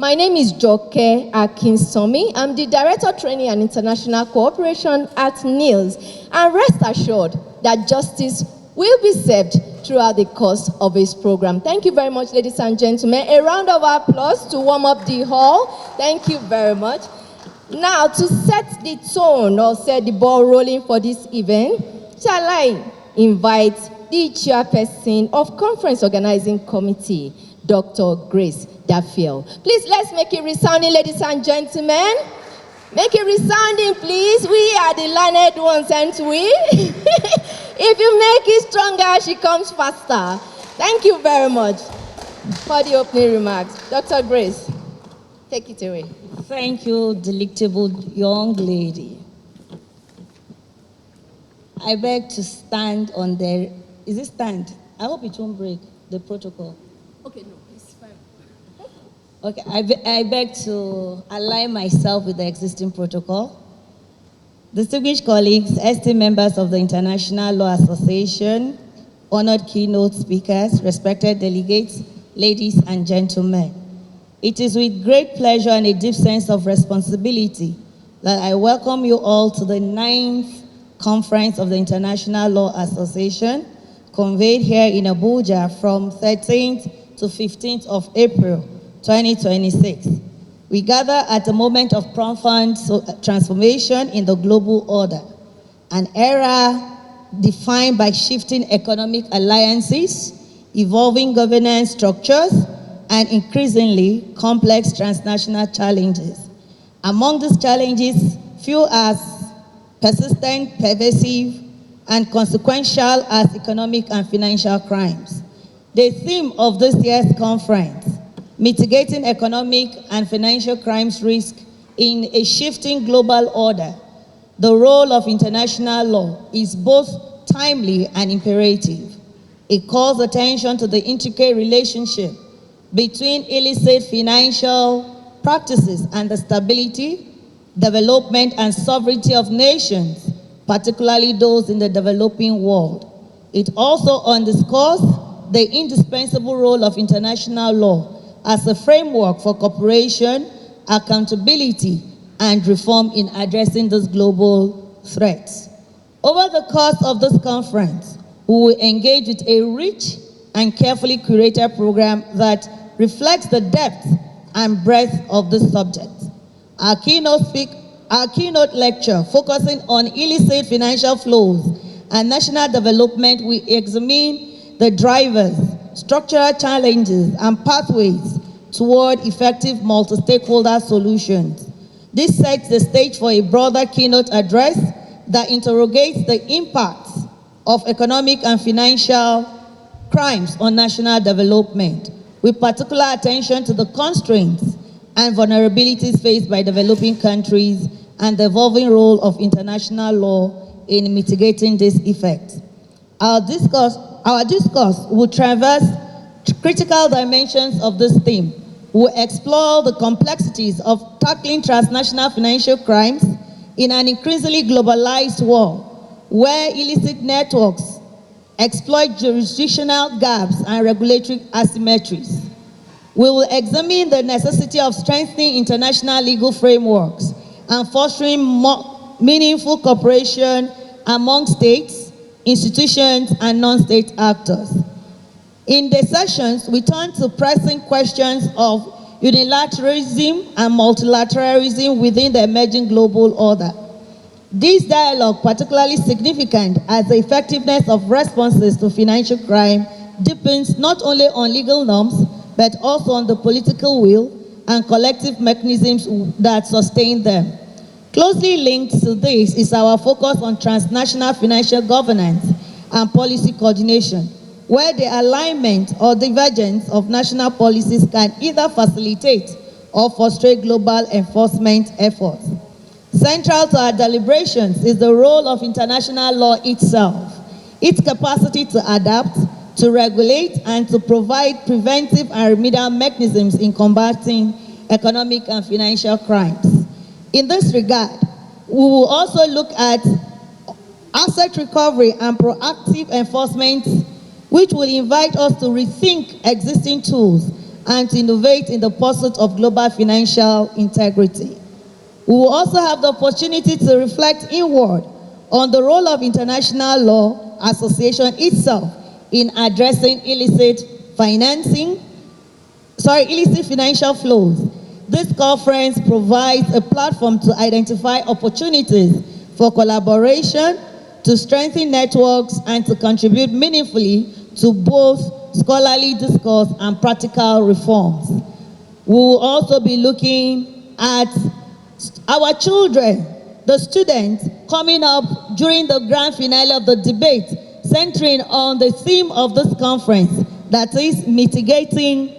My name is Joke Akinsomi. I'm the Director Training and International Cooperation at NILS. And rest assured that justice will be served throughout the course of this program. Thank you very much, ladies and gentlemen. A round of applause to warm up the hall. Thank you very much. Now, to set the tone or set the ball rolling for this event, shall I invite the chairperson of Conference Organizing Committee, Dr. Grace Duffield. Please, let's make it resounding, ladies and gentlemen. Make it resounding, please. We are the learned ones, aren't we? If you make it stronger, she comes faster. Thank you very much for the opening remarks. Dr. Grace, take it away. Thank you, delectable young lady. I beg to stand on the... Is it stand? I hope it won't break the protocol. Okay, no, it's fine. Okay, I beg to align myself with the existing protocol. Distinguished colleagues, esteemed members of the International Law Association, honored keynote speakers, respected delegates, ladies and gentlemen. It is with great pleasure and a deep sense of responsibility that I welcome you all to the 9th Conference of the International Law Association, convened here in Abuja from 13th to 15th of April, 2026. We gather at a moment of profound transformation in the global order, an era defined by shifting economic alliances, evolving governance structures, and increasingly complex transnational challenges. Among these challenges, few as persistent, pervasive, and consequential as economic and financial crimes. The theme of this year's conference, Mitigating Economic and Financial Crimes Risk in a Shifting Global Order, the role of international law, is both timely and imperative. It calls attention to the intricate relationship between illicit financial practices and the stability, development, and sovereignty of nations, particularly those in the developing world. It also underscores the indispensable role of international law as a framework for cooperation, accountability, and reform in addressing these global threats. Over the course of this conference, we will engage with a rich and carefully curated program that reflects the depth and breadth of this subject. Our keynote lecture, focusing on illicit financial flows and national development, will examine the drivers, structural challenges, and pathways toward effective multi-stakeholder solutions. This sets the stage for a broader keynote address that interrogates the impacts of economic and financial crimes on national development, with particular attention to the constraints and vulnerabilities faced by developing countries and the evolving role of international law in mitigating these effects. Our discourse will traverse critical dimensions of this theme. We'll explore the complexities of tackling transnational financial crimes in an increasingly globalized world, where illicit networks exploit jurisdictional gaps and regulatory asymmetries. We will examine the necessity of strengthening international legal frameworks and fostering more meaningful cooperation among states, institutions, and non-state actors. In the sessions, we turn to pressing questions of unilateralism and multilateralism within the emerging global order. This dialogue, particularly significant as the effectiveness of responses to financial crime depends not only on legal norms, but also on the political will and collective mechanisms that sustain them. Closely linked to this is our focus on transnational financial governance and policy coordination, where the alignment or divergence of national policies can either facilitate or frustrate global enforcement efforts. Central to our deliberations is the role of international law itself, its capacity to adapt, to regulate, and to provide preventive and remedial mechanisms in combating economic and financial crimes. In this regard, we will also look at asset recovery and proactive enforcement, which will invite us to rethink existing tools and to innovate in the pursuit of global financial integrity. We will also have the opportunity to reflect inward on the role of International Law Association itself in addressing illicit financial flows. This conference provides a platform to identify opportunities for collaboration, to strengthen networks, and to contribute meaningfully to both scholarly discourse and practical reforms. We will also be looking at our children, the students, coming up during the grand finale of the debate, centering on the theme of this conference, that is mitigating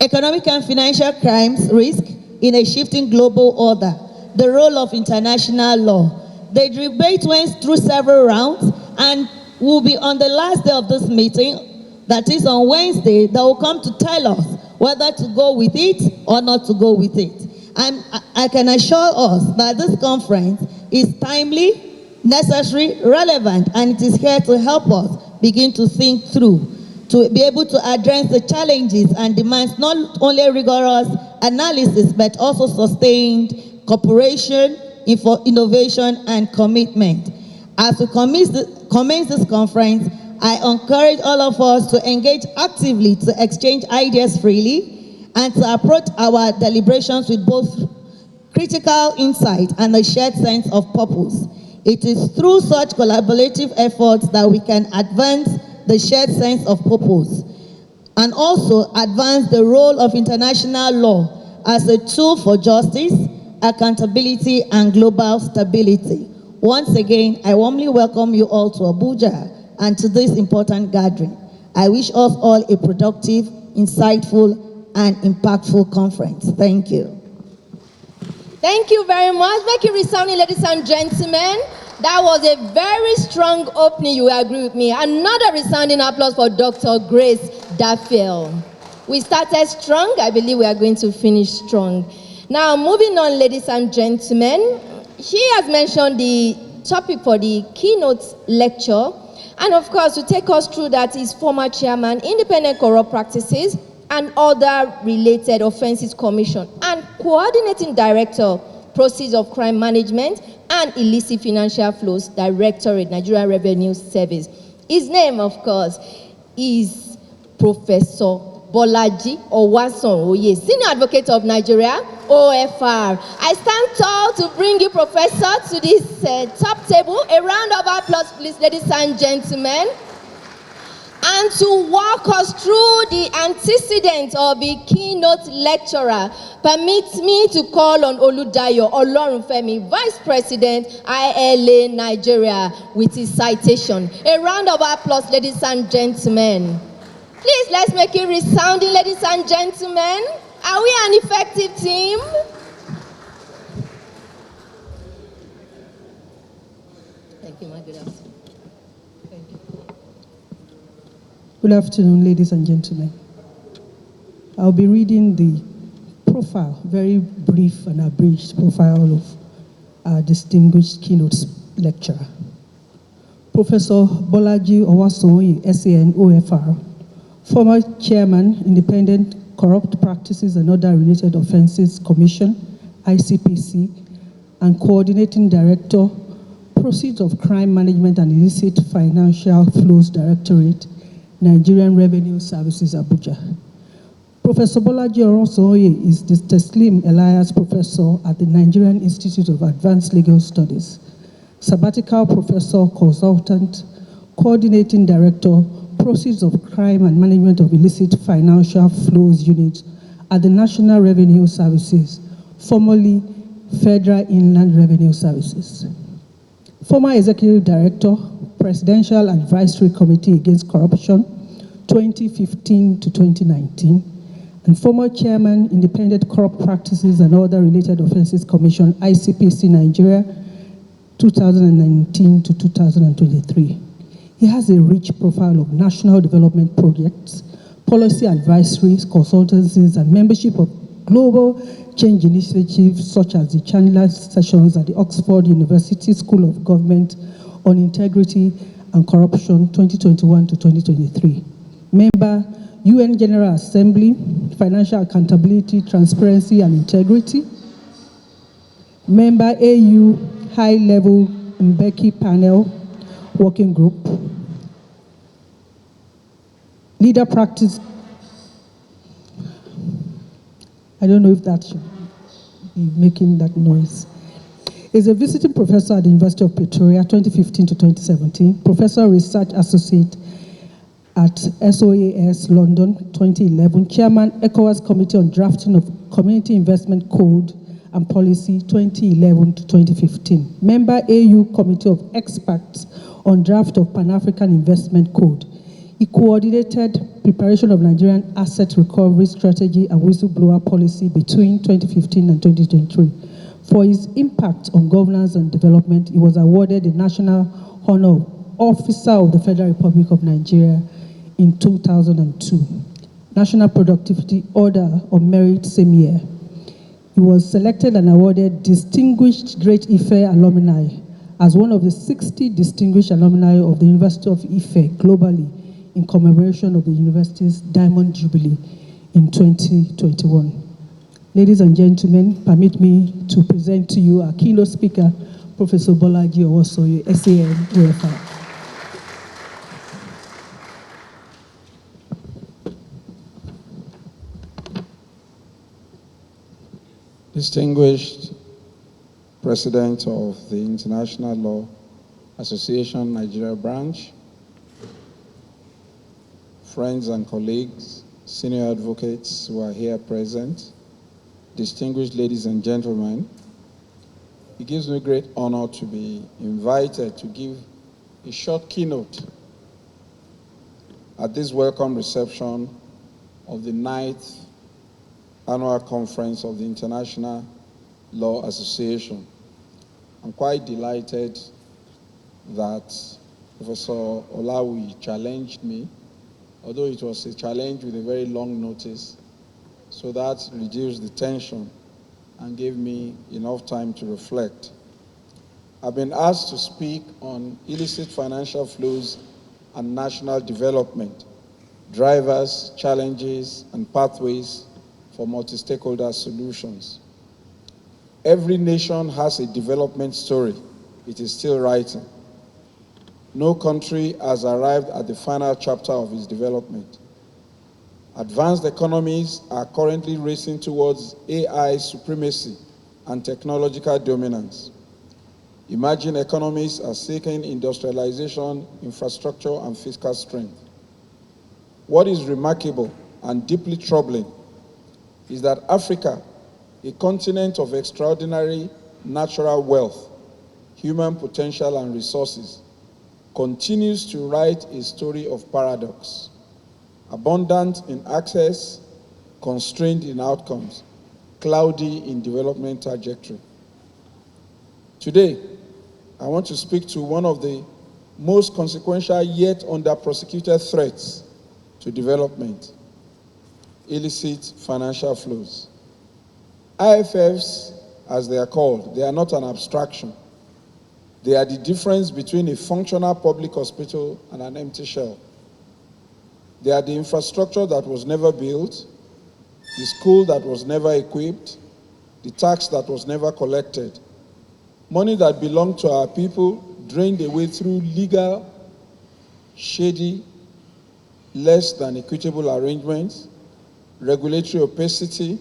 economic and financial crimes risk in a shifting global order, the role of international law. The debate went through several rounds and will be on the last day of this meeting, that is on Wednesday, that will come to tell us whether to go with it or not to go with it. And I can assure us that this conference is timely, necessary, relevant, and it is here to help us begin to think through, to be able to address the challenges and demands not only rigorous analysis, but also sustained cooperation, innovation, and commitment. As we commence this conference, I encourage all of us to engage actively, to exchange ideas freely, and to approach our deliberations with both critical insight and a shared sense of purpose. It is through such collaborative efforts that we can advance the shared sense of purpose and also advance the role of international law as a tool for justice, accountability, and global stability. Once again, I warmly welcome you all to Abuja and to this important gathering. I wish us all a productive, insightful, and impactful conference. Thank you. Thank you very much. Make it resounding, ladies and gentlemen. That was a very strong opening, you will agree with me. Another resounding applause for Dr. Grace Daffiel. We started strong. I believe we are going to finish strong. Now, moving on, ladies and gentlemen. She has mentioned the topic for the keynote lecture. And of course, to take us through that is former chairman, Independent Corrupt Practices and Other Related Offenses Commission, and coordinating director, Proceeds of Crime Management and Illicit Financial Flows Directorate, Nigerian Revenue Service. His name, of course, is Professor Bolaji Owason-Oye, Senior Advocate of Nigeria, OFR. I stand tall to bring you, Professor, to this top table. A round of applause, please, ladies and gentlemen. And to walk us through the antecedents of the keynote lecturer, permit me to call on Oludayo Olorunfemi, Vice President, ILA Nigeria, with his citation. A round of applause, ladies and gentlemen. Please, let's make it resounding, ladies and gentlemen. Are we an effective team? Thank you, my good afternoon. Thank you. Good afternoon, ladies and gentlemen. I'll be reading the profile, very brief and abridged profile of our distinguished keynote lecturer. Professor Bolaji Owason-Oye, SAN, OFR, former chairman, Independent Corrupt Practices and Other Related Offenses Commission, ICPC, and coordinating director, Proceeds of Crime Management and Illicit Financial Flows Directorate, Nigerian Revenue Services, Abuja. Professor Bolaji Owason-Oye is the Teslim Elias Professor at the Nigerian Institute of Advanced Legal Studies, sabbatical professor, consultant, coordinating director, Proceeds of Crime and Management of Illicit Financial Flows Unit at the National Revenue Services, formerly Federal Inland Revenue Services. Former Executive Director, Presidential Advisory Committee Against Corruption, 2015 to 2019, and former Chairman, Independent Corrupt Practices and Other Related Offenses Commission, ICPC Nigeria, 2019 to 2023. He has a rich profile of national development projects, policy advisories, consultancies, and membership of global change initiatives such as the Chandler Sessions at the Oxford University School of Government on Integrity and Corruption 2021 to 2023. Member, UN General Assembly, Financial Accountability, Transparency and Integrity. Member, AU High Level Mbeki Panel Working Group. Leader Practice. I don't know if that should be making that noise. Is a visiting professor at the University of Pretoria, 2015 to 2017, Professor Research Associate at SOAS London, 2011, Chairman ECOWAS Committee on Drafting of Community Investment Code and Policy, 2011 to 2015. Member, AU Committee of Experts on Draft of Pan-African Investment Code. He coordinated preparation of Nigerian Asset Recovery Strategy and Whistleblower Policy between 2015 and 2023. For his impact on governance and development, he was awarded the National Honor Officer of the Federal Republic of Nigeria in 2002. National Productivity Order of Merit same year. He was selected and awarded Distinguished Great Ife Alumni as one of the 60 distinguished alumni of the University of Ife globally in commemoration of the university's Diamond Jubilee in 2021. Ladies and gentlemen, permit me to present to you our keynote speaker, Professor Bolaji Owosoye, SAN, UFI. Distinguished President of the International Law Association Nigeria Branch, friends and colleagues, senior advocates who are here present, distinguished ladies and gentlemen, it gives me great honor to be invited to give a short keynote at this welcome reception of the 9th Annual Conference of the International Law Association. I'm quite delighted that Professor Olawi challenged me, although it was a challenge with a very long notice, so that reduced the tension and gave me enough time to reflect. I've been asked to speak on illicit financial flows and national development, drivers, challenges, and pathways for multi-stakeholder solutions. Every nation has a development story it is still writing. No country has arrived at the final chapter of its development. Advanced economies are currently racing towards AI supremacy and technological dominance. Emerging economies are seeking industrialization, infrastructure, and fiscal strength. What is remarkable and deeply troubling is that Africa, a continent of extraordinary natural wealth, human potential, and resources, continues to write a story of paradox. Abundant in access, constrained in outcomes, cloudy in development trajectory. Today, I want to speak to one of the most consequential yet under-prosecuted threats to development: illicit financial flows. IFFs, as they are called, they are not an abstraction. They are the difference between a functional public hospital and an empty shell. They are the infrastructure that was never built, the school that was never equipped, the tax that was never collected, money that belonged to our people drained away through legal, shady, less than equitable arrangements, regulatory opacity,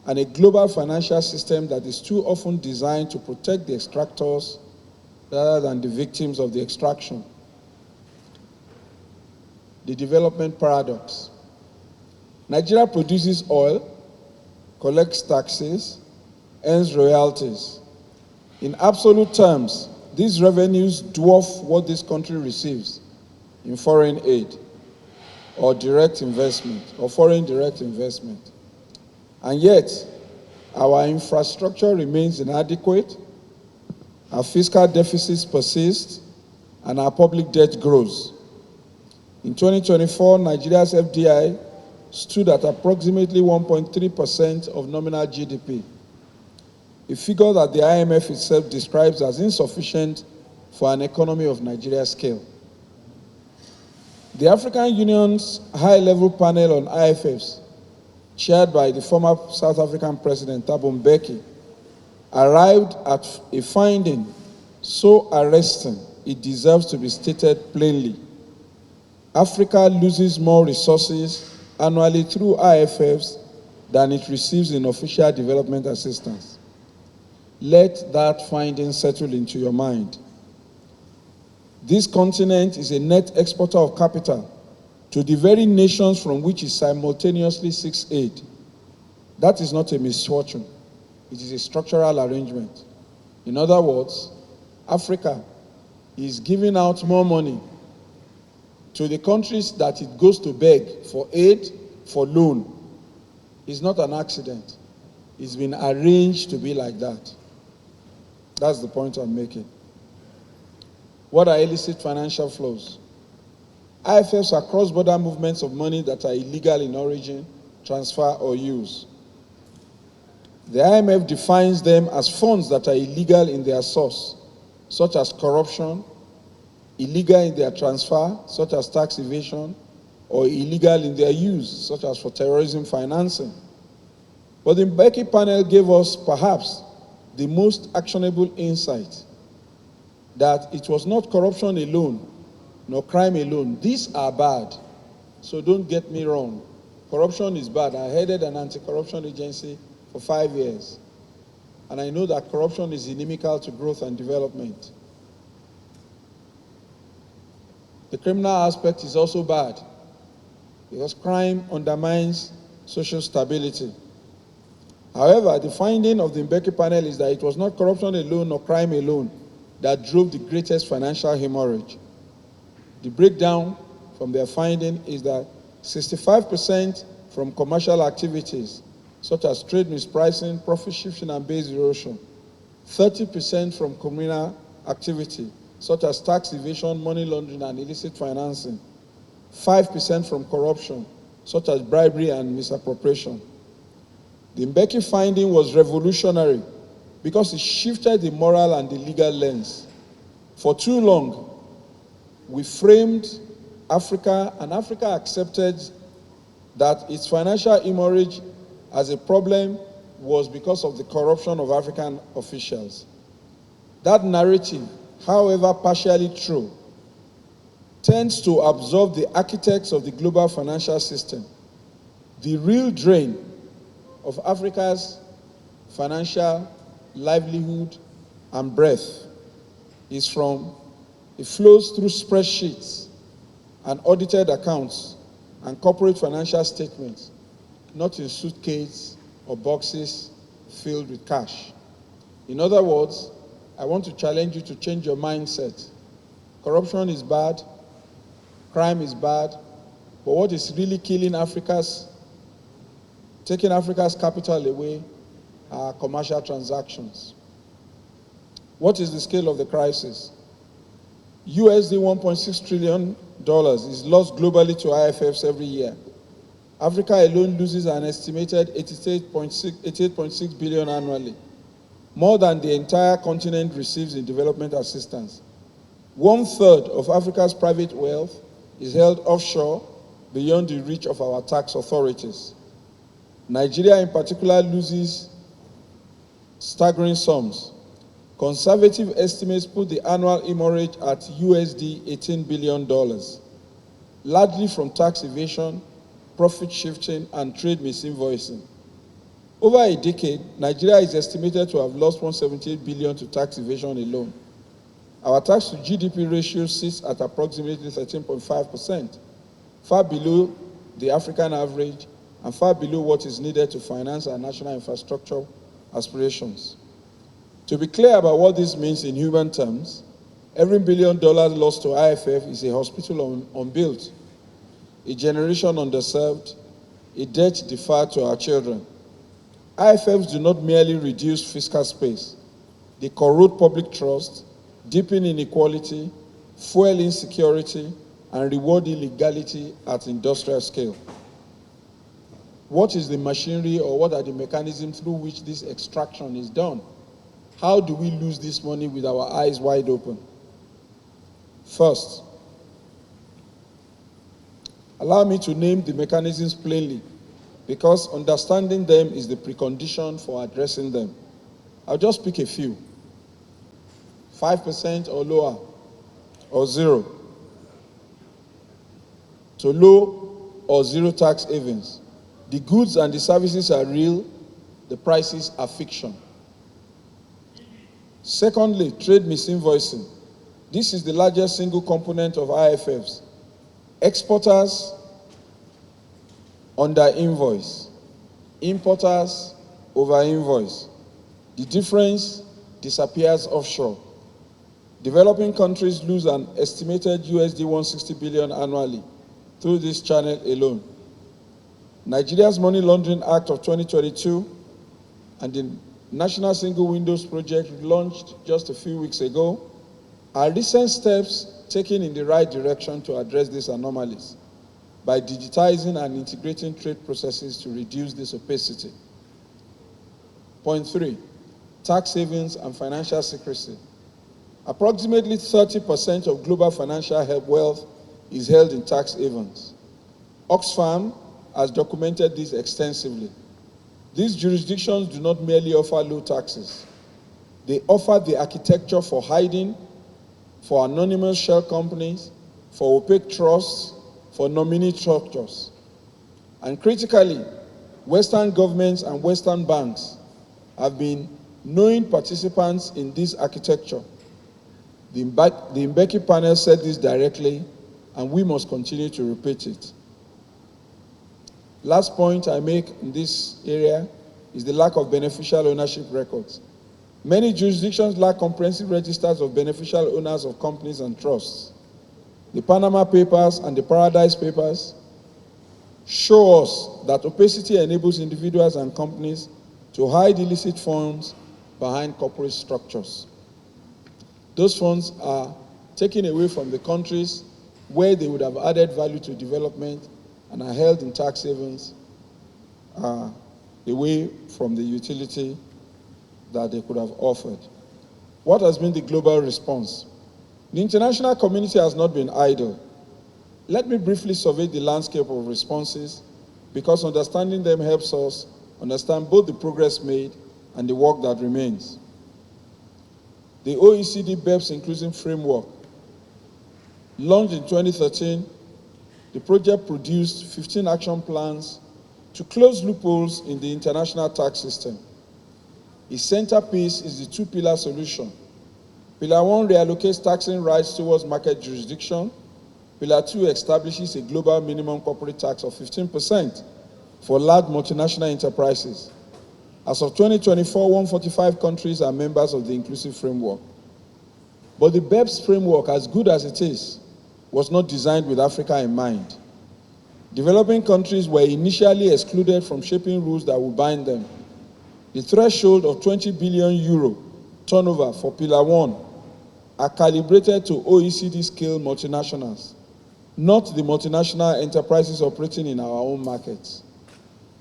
and a global financial system that is too often designed to protect the extractors rather than the victims of the extraction. The development paradox. Nigeria produces oil, collects taxes, earns royalties. In absolute terms, these revenues dwarf what this country receives in foreign aid or direct investment or foreign direct investment. And yet, our infrastructure remains inadequate, our fiscal deficits persist, and our public debt grows. In 2024, Nigeria's FDI stood at approximately 1.3% of nominal GDP, a figure that the IMF itself describes as insufficient for an economy of Nigeria's scale. The African Union's high-level panel on IFFs, chaired by the former South African President Thabo Mbeki, arrived at a finding so arresting it deserves to be stated plainly. Africa loses more resources annually through IFFs than it receives in official development assistance. Let that finding settle into your mind. This continent is a net exporter of capital to the very nations from which it simultaneously seeks aid. That is not a misfortune. It is a structural arrangement. In other words, Africa is giving out more money to the countries that it goes to beg for aid, for loan. It's not an accident. It's been arranged to be like that. That's the point I'm making. What are illicit financial flows? IFFs are cross-border movements of money that are illegal in origin, transfer, or use. The IMF defines them as funds that are illegal in their source, such as corruption, illegal in their transfer, such as tax evasion, or illegal in their use, such as for terrorism financing. But the Mbeki panel gave us perhaps the most actionable insight that it was not corruption alone, nor crime alone. These are bad, so don't get me wrong. Corruption is bad. I headed an anti-corruption agency for 5 years, and I know that corruption is inimical to growth and development. The criminal aspect is also bad because crime undermines social stability. However, the finding of the Mbeki panel is that it was not corruption alone or crime alone that drove the greatest financial hemorrhage. The breakdown from their finding is that 65% from commercial activities, such as trade mispricing, profit shifting, and base erosion, 30% from criminal activity, such as tax evasion, money laundering, and illicit financing, 5% from corruption, such as bribery and misappropriation. The Mbeki finding was revolutionary because it shifted the moral and the legal lens. For too long, we framed Africa, and Africa accepted that its financial hemorrhage as a problem was because of the corruption of African officials. That narrative, however partially true, tends to absolve the architects of the global financial system. The real drain of Africa's financial livelihood and breath is from, it flows through spreadsheets and audited accounts and corporate financial statements, not in suitcases or boxes filled with cash. In other words, I want to challenge you to change your mindset. Corruption is bad, crime is bad, but what is really killing taking Africa's capital away are commercial transactions. What is the scale of the crisis? USD $1.6 trillion is lost globally to IFFs every year. Africa alone loses an estimated 88.6 billion annually, more than the entire continent receives in development assistance. 1/3 of Africa's private wealth is held offshore beyond the reach of our tax authorities. Nigeria in particular loses staggering sums. Conservative estimates put the annual hemorrhage at USD $18 billion, largely from tax evasion, profit shifting, and trade misinvoicing. Over a decade, Nigeria is estimated to have lost $178 billion to tax evasion alone. Our tax to GDP ratio sits at approximately 13.5%, far below the African average and far below what is needed to finance our national infrastructure aspirations. To be clear about what this means in human terms, every $1 billion lost to IFF is a hospital unbuilt, a generation underserved, a debt deferred to our children. IFFs do not merely reduce fiscal space. They corrode public trust, deepen inequality, fuel insecurity, and reward illegality at industrial scale. What is the machinery, or what are the mechanisms through which this extraction is done? How do we lose this money with our eyes wide open? First, Allow me to name the mechanisms plainly, because understanding them is the precondition for addressing them. I'll just pick a few. 5% or lower, or zero. So low or zero tax havens. The goods and the services are real, the prices are fiction. Secondly, trade misinvoicing. This is the largest single component of IFFs. Exporters under invoice, importers over invoice. The difference disappears offshore. Developing countries lose an estimated USD 160 billion annually through this channel alone. Nigeria's Money Laundering Act of 2022 and the National Single Windows Project launched just a few weeks ago are recent steps taken in the right direction to address these anomalies by digitizing and integrating trade processes to reduce this opacity. Point 3, tax havens and financial secrecy. Approximately 30% of global financial wealth is held in tax havens. Oxfam has documented this extensively. These jurisdictions do not merely offer low taxes. They offer the architecture for hiding, for anonymous shell companies, for opaque trusts, for nominee structures. And critically, Western governments and Western banks have been knowing participants in this architecture. The Mbeki panel said this directly, and we must continue to repeat it. Last point I make in this area is the lack of beneficial ownership records. Many jurisdictions lack comprehensive registers of beneficial owners of companies and trusts. The Panama Papers and the Paradise Papers show us that opacity enables individuals and companies to hide illicit funds behind corporate structures. Those funds are taken away from the countries where they would have added value to development and are held in tax havens away from the utility that they could have offered. What has been the global response? The international community has not been idle. Let me briefly survey the landscape of responses, because understanding them helps us understand both the progress made and the work that remains. The OECD BEPS Inclusive Framework, launched in 2013, the project produced 15 action plans to close loopholes in the international tax system. Its centerpiece is the two-pillar solution. Pillar 1 reallocates taxing rights towards market jurisdiction. Pillar 2 establishes a global minimum corporate tax of 15% for large multinational enterprises. As of 2024, 145 countries are members of the inclusive framework. But the BEPS framework, as good as it is, was not designed with Africa in mind. Developing countries were initially excluded from shaping rules that would bind them. The threshold of 20 billion euro turnover for Pillar 1 are calibrated to OECD-scale multinationals, not the multinational enterprises operating in our own markets.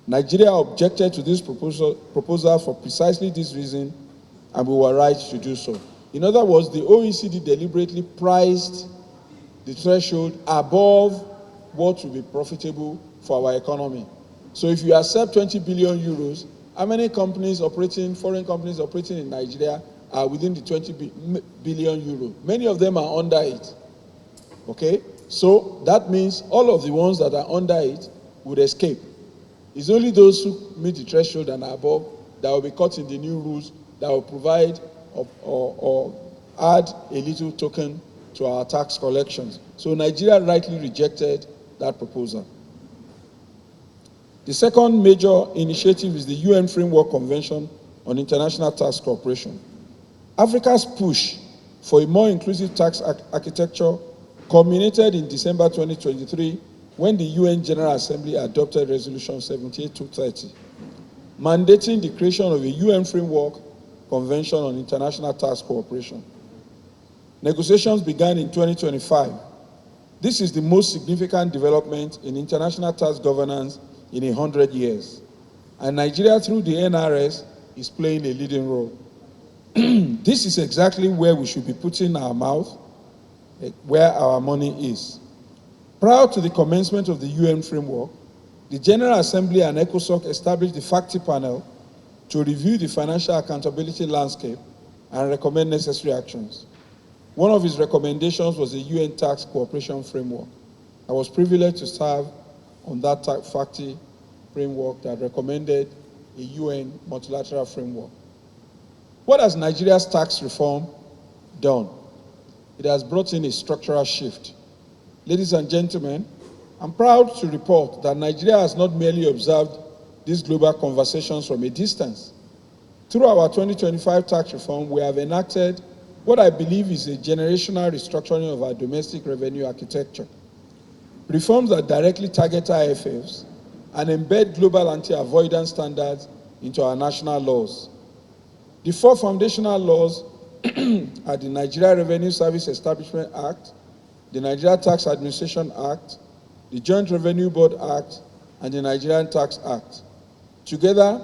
Nigeria objected to this proposal for precisely this reason, and we were right to do so. In other words, the OECD deliberately priced the threshold above what will be profitable for our economy. So if you accept 20 billion euros, how many companies operating, foreign companies operating in Nigeria are within the 20 billion euro? Many of them are under it. Okay? So that means all of the ones that are under it would escape. It's only those who meet the threshold and above that will be caught in the new rules that will provide or add a little token to our tax collections. So Nigeria rightly rejected that proposal. The second major initiative is the UN Framework Convention on International Tax Cooperation. Africa's push for a more inclusive tax architecture culminated in December 2023 when the UN General Assembly adopted Resolution 78-230, mandating the creation of a UN Framework Convention on International Tax Cooperation. Negotiations began in 2025. This is the most significant development in international tax governance in 100 years. And Nigeria, through the NRS, is playing a leading role. This is exactly where we should be putting our mouth, where our money is. Prior to the commencement of the UN framework, the General Assembly and ECOSOC established the FACTI panel to review the financial accountability landscape and recommend necessary actions. One of his recommendations was the UN Tax Cooperation Framework. I was privileged to serve on that FACTI framework that recommended a UN multilateral framework. What has Nigeria's tax reform done? It has brought in a structural shift. Ladies and gentlemen, I'm proud to report that Nigeria has not merely observed these global conversations from a distance. Through our 2025 tax reform, we have enacted what I believe is a generational restructuring of our domestic revenue architecture. Reforms that directly target IFFs and embed global anti-avoidance standards into our national laws. The four foundational laws are the Nigeria Revenue Service Establishment Act, the Nigeria Tax Administration Act, the Joint Revenue Board Act, and the Nigerian Tax Act. Together,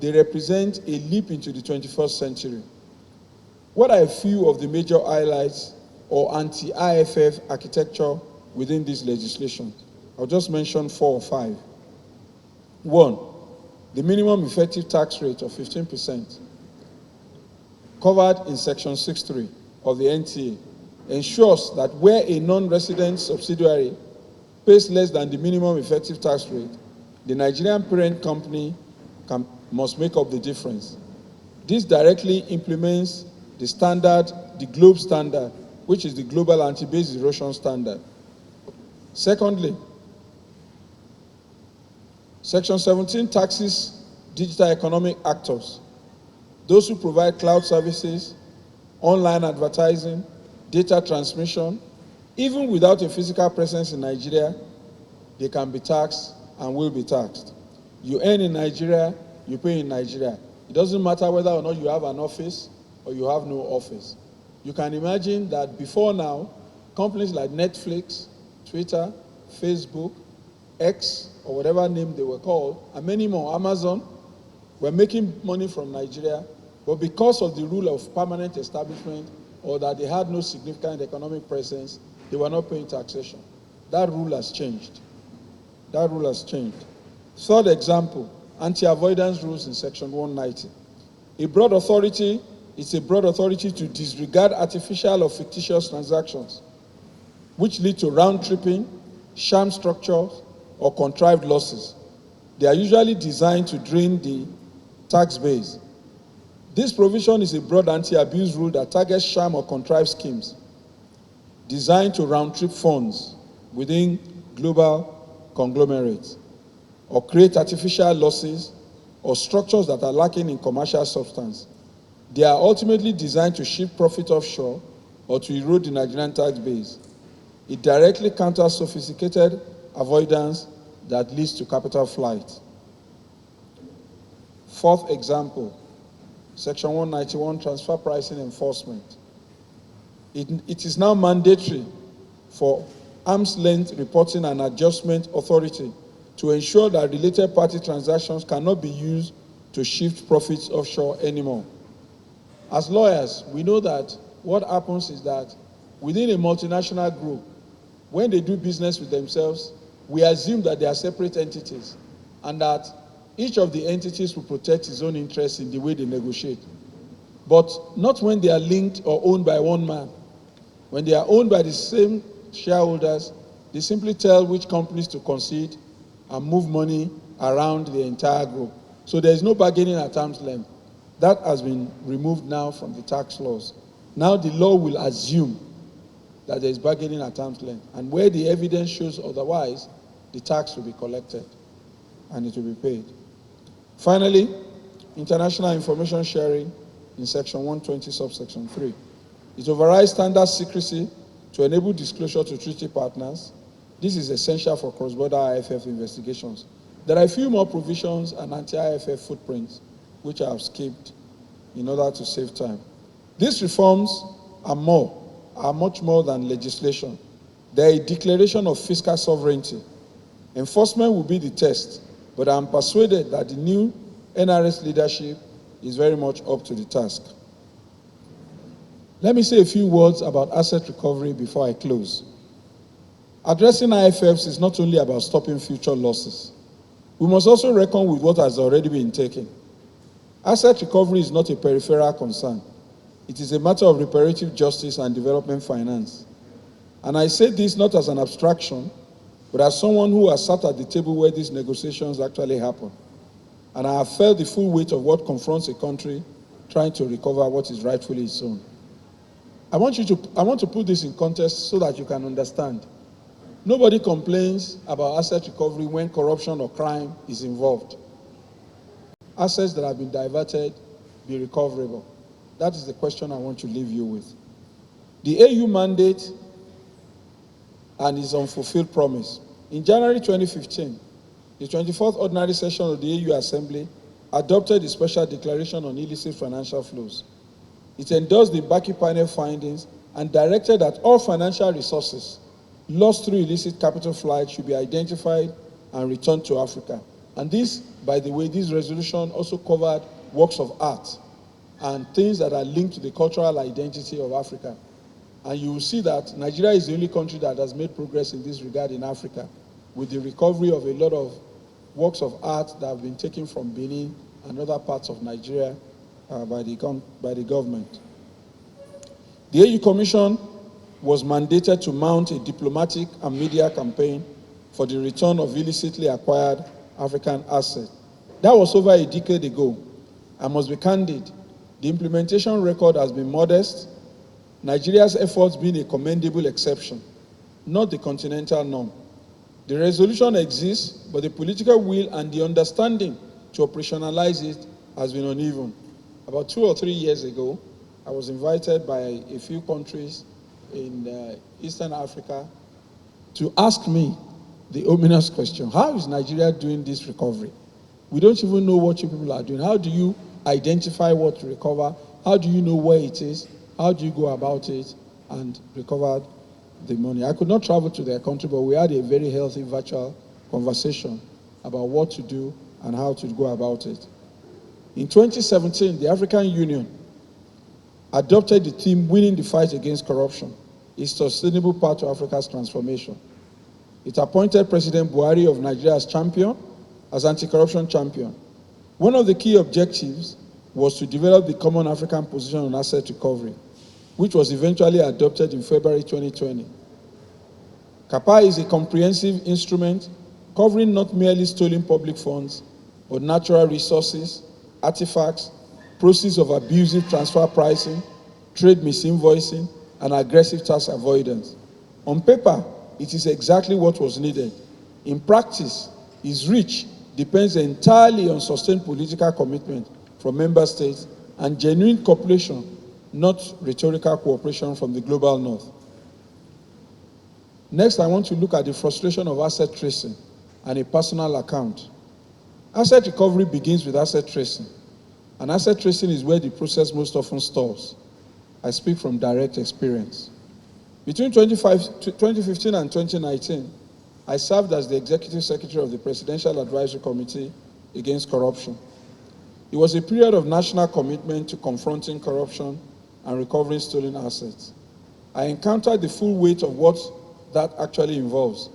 they represent a leap into the 21st century. What are a few of the major highlights or anti-IFF architecture within this legislation? I'll just mention 4 or 5. 1, the minimum effective tax rate of 15%, covered in Section 6.3 of the NTA, ensures that where a non-resident subsidiary pays less than the minimum effective tax rate, the Nigerian parent company must make up the difference. This directly implements the standard, the GLOBE standard, which is the Global Anti-Base Erosion Standard. Secondly, Section 17 taxes digital economic actors, those who provide cloud services, online advertising, data transmission. Even without a physical presence in Nigeria, they can be taxed and will be taxed. You earn in Nigeria, you pay in Nigeria. It doesn't matter whether or not you have an office or you have no office. You can imagine that before now, companies like Netflix, Twitter, Facebook, X, or whatever name they were called, and many more, Amazon, were making money from Nigeria, but because of the rule of permanent establishment or that they had no significant economic presence, they were not paying taxation. That rule has changed. That rule has changed. Third example, anti-avoidance rules in Section 190. A broad authority is a broad authority to disregard artificial or fictitious transactions, which lead to round-tripping, sham structures, or contrived losses. They are usually designed to drain the tax base. This provision is a broad anti-abuse rule that targets sham or contrived schemes designed to round-trip funds within global conglomerates or create artificial losses or structures that are lacking in commercial substance. They are ultimately designed to shift profit offshore or to erode the Nigerian tax base. It directly counters sophisticated avoidance that leads to capital flight. Fourth example, Section 191, transfer pricing enforcement. It is now mandatory for arm's length reporting and adjustment authority to ensure that related party transactions cannot be used to shift profits offshore anymore. As lawyers, we know that what happens is that within a multinational group, when they do business with themselves, we assume that they are separate entities and that each of the entities will protect its own interests in the way they negotiate. But not when they are linked or owned by one man. When they are owned by the same shareholders, they simply tell which companies to concede and move money around the entire group. So there is no bargaining at arm's length. That has been removed now from the tax laws. Now the law will assume that there is bargaining at arm's length. And where the evidence shows otherwise, the tax will be collected and it will be paid. Finally, international information sharing in Section 120, subsection 3. It overrides standard secrecy to enable disclosure to treaty partners. This is essential for cross-border IFF investigations. There are a few more provisions and anti-IFF footprints which I have skipped in order to save time. These reforms are much more than legislation. They are a declaration of fiscal sovereignty. Enforcement will be the test, but I am persuaded that the new NRS leadership is very much up to the task. Let me say a few words about asset recovery before I close. Addressing IFFs is not only about stopping future losses. We must also reckon with what has already been taken. Asset recovery is not a peripheral concern. It is a matter of reparative justice and development finance. And I say this not as an abstraction, but as someone who has sat at the table where these negotiations actually happen. And I have felt the full weight of what confronts a country trying to recover what is rightfully its own. I want to put this in context so that you can understand. Nobody complains about asset recovery when corruption or crime is involved. Assets that have been diverted be recoverable. That is the question I want to leave you with. The AU mandate and its unfulfilled promise. In January 2015, the 24th Ordinary Session of the AU Assembly adopted the Special Declaration on Illicit Financial Flows. It endorsed the Baki panel findings and directed that all financial resources lost through illicit capital flight should be identified and returned to Africa. And this, by the way, this resolution also covered works of art and things that are linked to the cultural identity of Africa. And you will see that Nigeria is the only country that has made progress in this regard in Africa, with the recovery of a lot of works of art that have been taken from Benin and other parts of Nigeria by the government. The AU Commission was mandated to mount a diplomatic and media campaign for the return of illicitly acquired African assets. That was over a decade ago. I must be candid. The implementation record has been modest, Nigeria's efforts being a commendable exception, not the continental norm. The resolution exists, but the political will and the understanding to operationalize it has been uneven. About 2 or 3 years ago, I was invited by a few countries in Eastern Africa to ask me the ominous question: how is Nigeria doing this recovery? We don't even know what you people are doing. How do you identify what to recover? How do you know where it is? How do you go about it and recover the money? I could not travel to their country, but we had a very healthy virtual conversation about what to do and how to go about it. In 2017, the African Union adopted the theme "Winning the Fight Against Corruption, a Sustainable Path to Africa's Transformation." It appointed President Buhari of Nigeria as champion, as anti-corruption champion. One of the key objectives was to develop the Common African Position on Asset Recovery, which was eventually adopted in February 2020. CAPA is a comprehensive instrument covering not merely stolen public funds, but natural resources, artifacts, proceeds of abusive transfer pricing, trade misinvoicing, and aggressive tax avoidance. On paper, it is exactly what was needed. In practice, its reach depends entirely on sustained political commitment from member states and genuine cooperation, not rhetorical cooperation from the global north. Next, I want to look at the frustration of asset tracing and a personal account. Asset recovery begins with asset tracing, and asset tracing is where the process most often stalls. I speak from direct experience. Between 2015 and 2019, I served as the Executive Secretary of the Presidential Advisory Committee Against Corruption. It was a period of national commitment to confronting corruption and recovering stolen assets. I encountered the full weight of what that actually involves.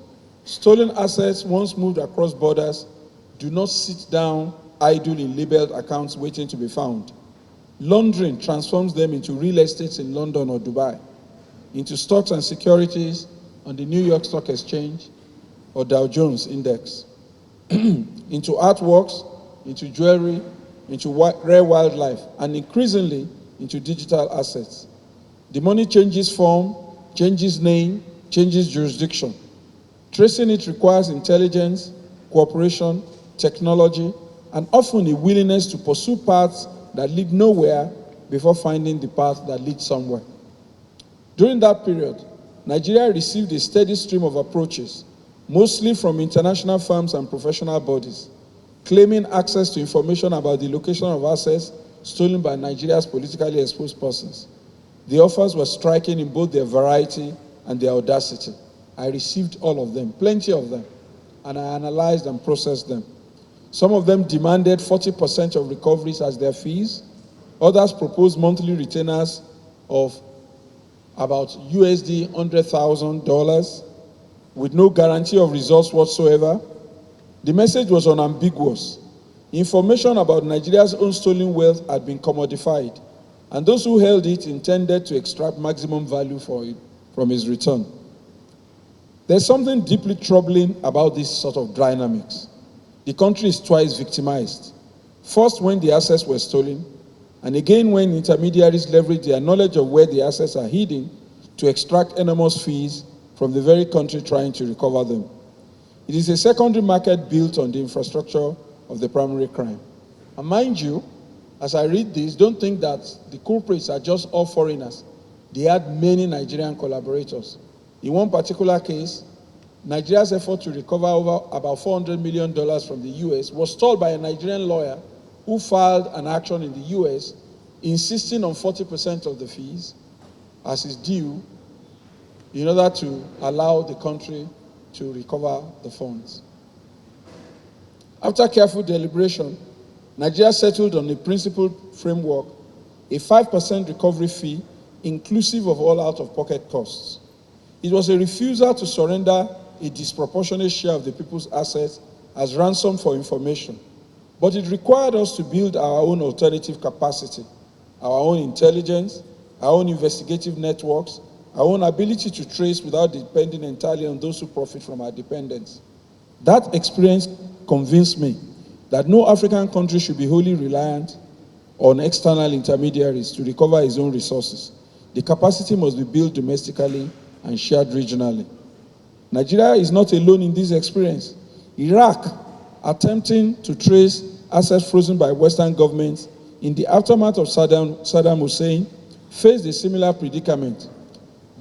Stolen assets, once moved across borders, do not sit down idle in labeled accounts waiting to be found. Laundering transforms them into real estates in London or Dubai, into stocks and securities on the New York Stock Exchange or Dow Jones Index, into artworks, into jewelry, into rare wildlife, and increasingly into digital assets. The money changes form, changes name, changes jurisdiction. Tracing it requires intelligence, cooperation, technology, and often a willingness to pursue paths that lead nowhere before finding the path that leads somewhere. During that period, Nigeria received a steady stream of approaches, mostly from international firms and professional bodies, claiming access to information about the location of assets stolen by Nigeria's politically exposed persons. The offers were striking in both their variety and their audacity. I received all of them, plenty of them, and I analyzed and processed them. Some of them demanded 40% of recoveries as their fees. Others proposed monthly retainers of about $100,000. with no guarantee of results whatsoever. The message was unambiguous. Information about Nigeria's own stolen wealth had been commodified, and those who held it intended to extract maximum value from its return. There's something deeply troubling about this sort of dynamics. The country is twice victimized. First, when the assets were stolen, and again when intermediaries leverage their knowledge of where the assets are hidden to extract enormous fees from the very country trying to recover them. It is a secondary market built on the infrastructure of the primary crime. And mind you, as I read this, don't think that the culprits are just all foreigners. They had many Nigerian collaborators. In one particular case, Nigeria's effort to recover over about $400 million from the US was stalled by a Nigerian lawyer who filed an action in the US insisting on 40% of the fees as is due in order to allow the country to recover the funds. After careful deliberation, Nigeria settled on a principled framework, a 5% recovery fee inclusive of all out-of-pocket costs. It was a refusal to surrender a disproportionate share of the people's assets as ransom for information, but it required us to build our own alternative capacity, our own intelligence, our own investigative networks, our own ability to trace without depending entirely on those who profit from our dependence. That experience convinced me that no African country should be wholly reliant on external intermediaries to recover its own resources. The capacity must be built domestically and shared regionally. Nigeria is not alone in this experience. Iraq, attempting to trace assets frozen by Western governments in the aftermath of Saddam Hussein, faced a similar predicament.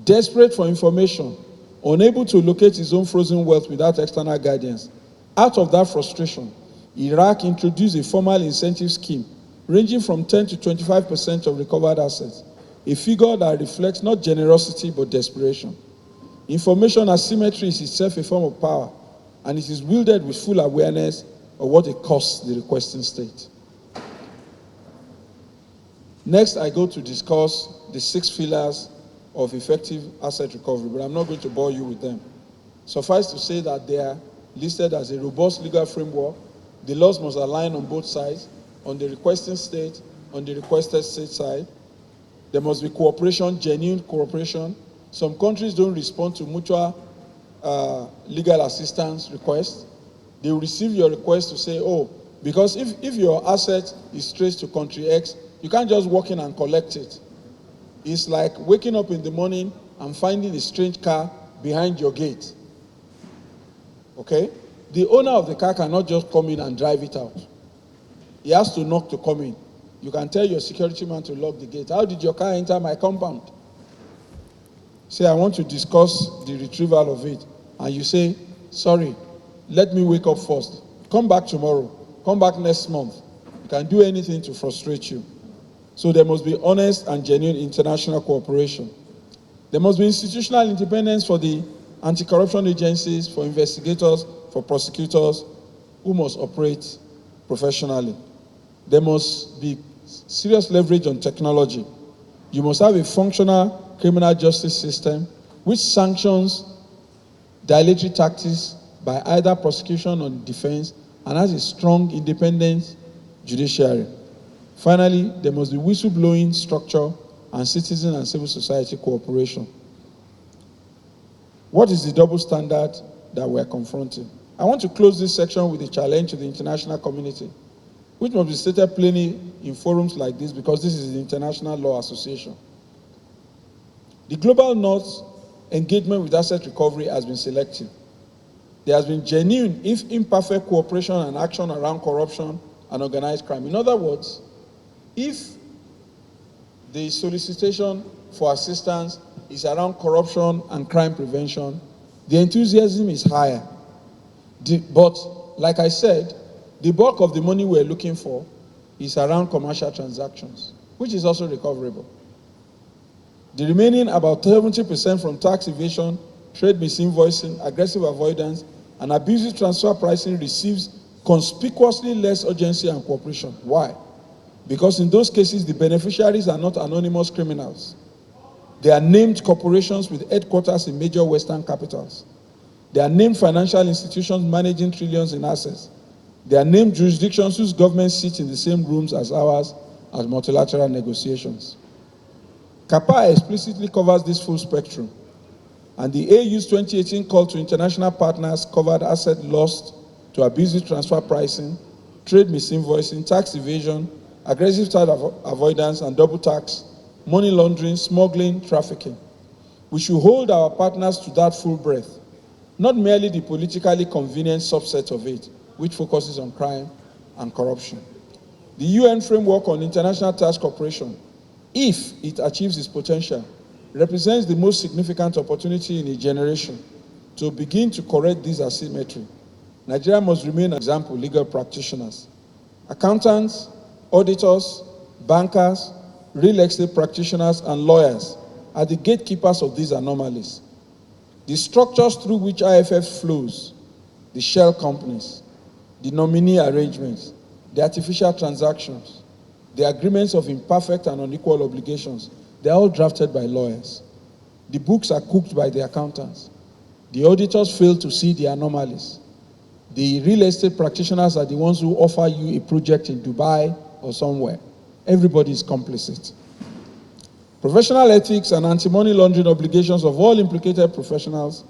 Desperate for information, unable to locate his own frozen wealth without external guidance. Out of that frustration, Iraq introduced a formal incentive scheme ranging from 10 to 25% of recovered assets, a figure that reflects not generosity but desperation. Information asymmetry is itself a form of power, and it is wielded with full awareness of what it costs the requesting state. Next, I go to discuss the 6 pillars of effective asset recovery, but I'm not going to bore you with them. Suffice to say that they are listed as a robust legal framework. The laws must align on both sides, on the requesting state, on the requested state side. There must be cooperation, genuine cooperation. Some countries don't respond to mutual legal assistance requests. They will receive your request to say, oh, because if your asset is traced to country X, you can't just walk in and collect it. It's like waking up in the morning and finding a strange car behind your gate. Okay? The owner of the car cannot just come in and drive it out. He has to knock to come in. You can tell your security man to lock the gate. How did your car enter my compound? Say, I want to discuss the retrieval of it. And you say, sorry, let me wake up first. Come back tomorrow. Come back next month. You can do anything to frustrate you. So there must be honest and genuine international cooperation. There must be institutional independence for the anti-corruption agencies, for investigators, for prosecutors, who must operate professionally. There must be serious leverage on technology. You must have a functional criminal justice system which sanctions dilatory tactics by either prosecution or defense and has a strong, independent judiciary. Finally, there must be whistleblowing structure and citizen and civil society cooperation. What is the double standard that we're confronting? I want to close this section with a challenge to the international community, which must be stated plainly in forums like this because this is the International Law Association. The Global North's engagement with asset recovery has been selective. There has been genuine, if imperfect, cooperation and action around corruption and organized crime. In other words, if the solicitation for assistance is around corruption and crime prevention, the enthusiasm is higher. But, like I said, the bulk of the money we're looking for is around commercial transactions, which is also recoverable. The remaining about 70% from tax evasion, trade misinvoicing, aggressive avoidance, and abusive transfer pricing receives conspicuously less urgency and cooperation. Why? Because in those cases, the beneficiaries are not anonymous criminals. They are named corporations with headquarters in major Western capitals. They are named financial institutions managing trillions in assets. They are named jurisdictions whose governments sit in the same rooms as ours at multilateral negotiations. CAPA explicitly covers this full spectrum, and the AU's 2018 call to international partners covered asset lost to abusive transfer pricing, trade misinvoicing, tax evasion, aggressive tax avoidance and double tax, money laundering, smuggling, trafficking. We should hold our partners to that full breadth, not merely the politically convenient subset of it, which focuses on crime and corruption. The UN Framework on International Tax Cooperation, if it achieves its potential, represents the most significant opportunity in a generation to begin to correct this asymmetry. Nigeria must remain an example legal practitioners. Accountants, auditors, bankers, real estate practitioners, and lawyers are the gatekeepers of these anomalies. The structures through which IFF flows, the shell companies, the nominee arrangements, the artificial transactions, the agreements of imperfect and unequal obligations, they're all drafted by lawyers. The books are cooked by the accountants. The auditors fail to see the anomalies. The real estate practitioners are the ones who offer you a project in Dubai or somewhere. Everybody is complicit. Professional ethics and anti-money laundering obligations of all implicated professionals,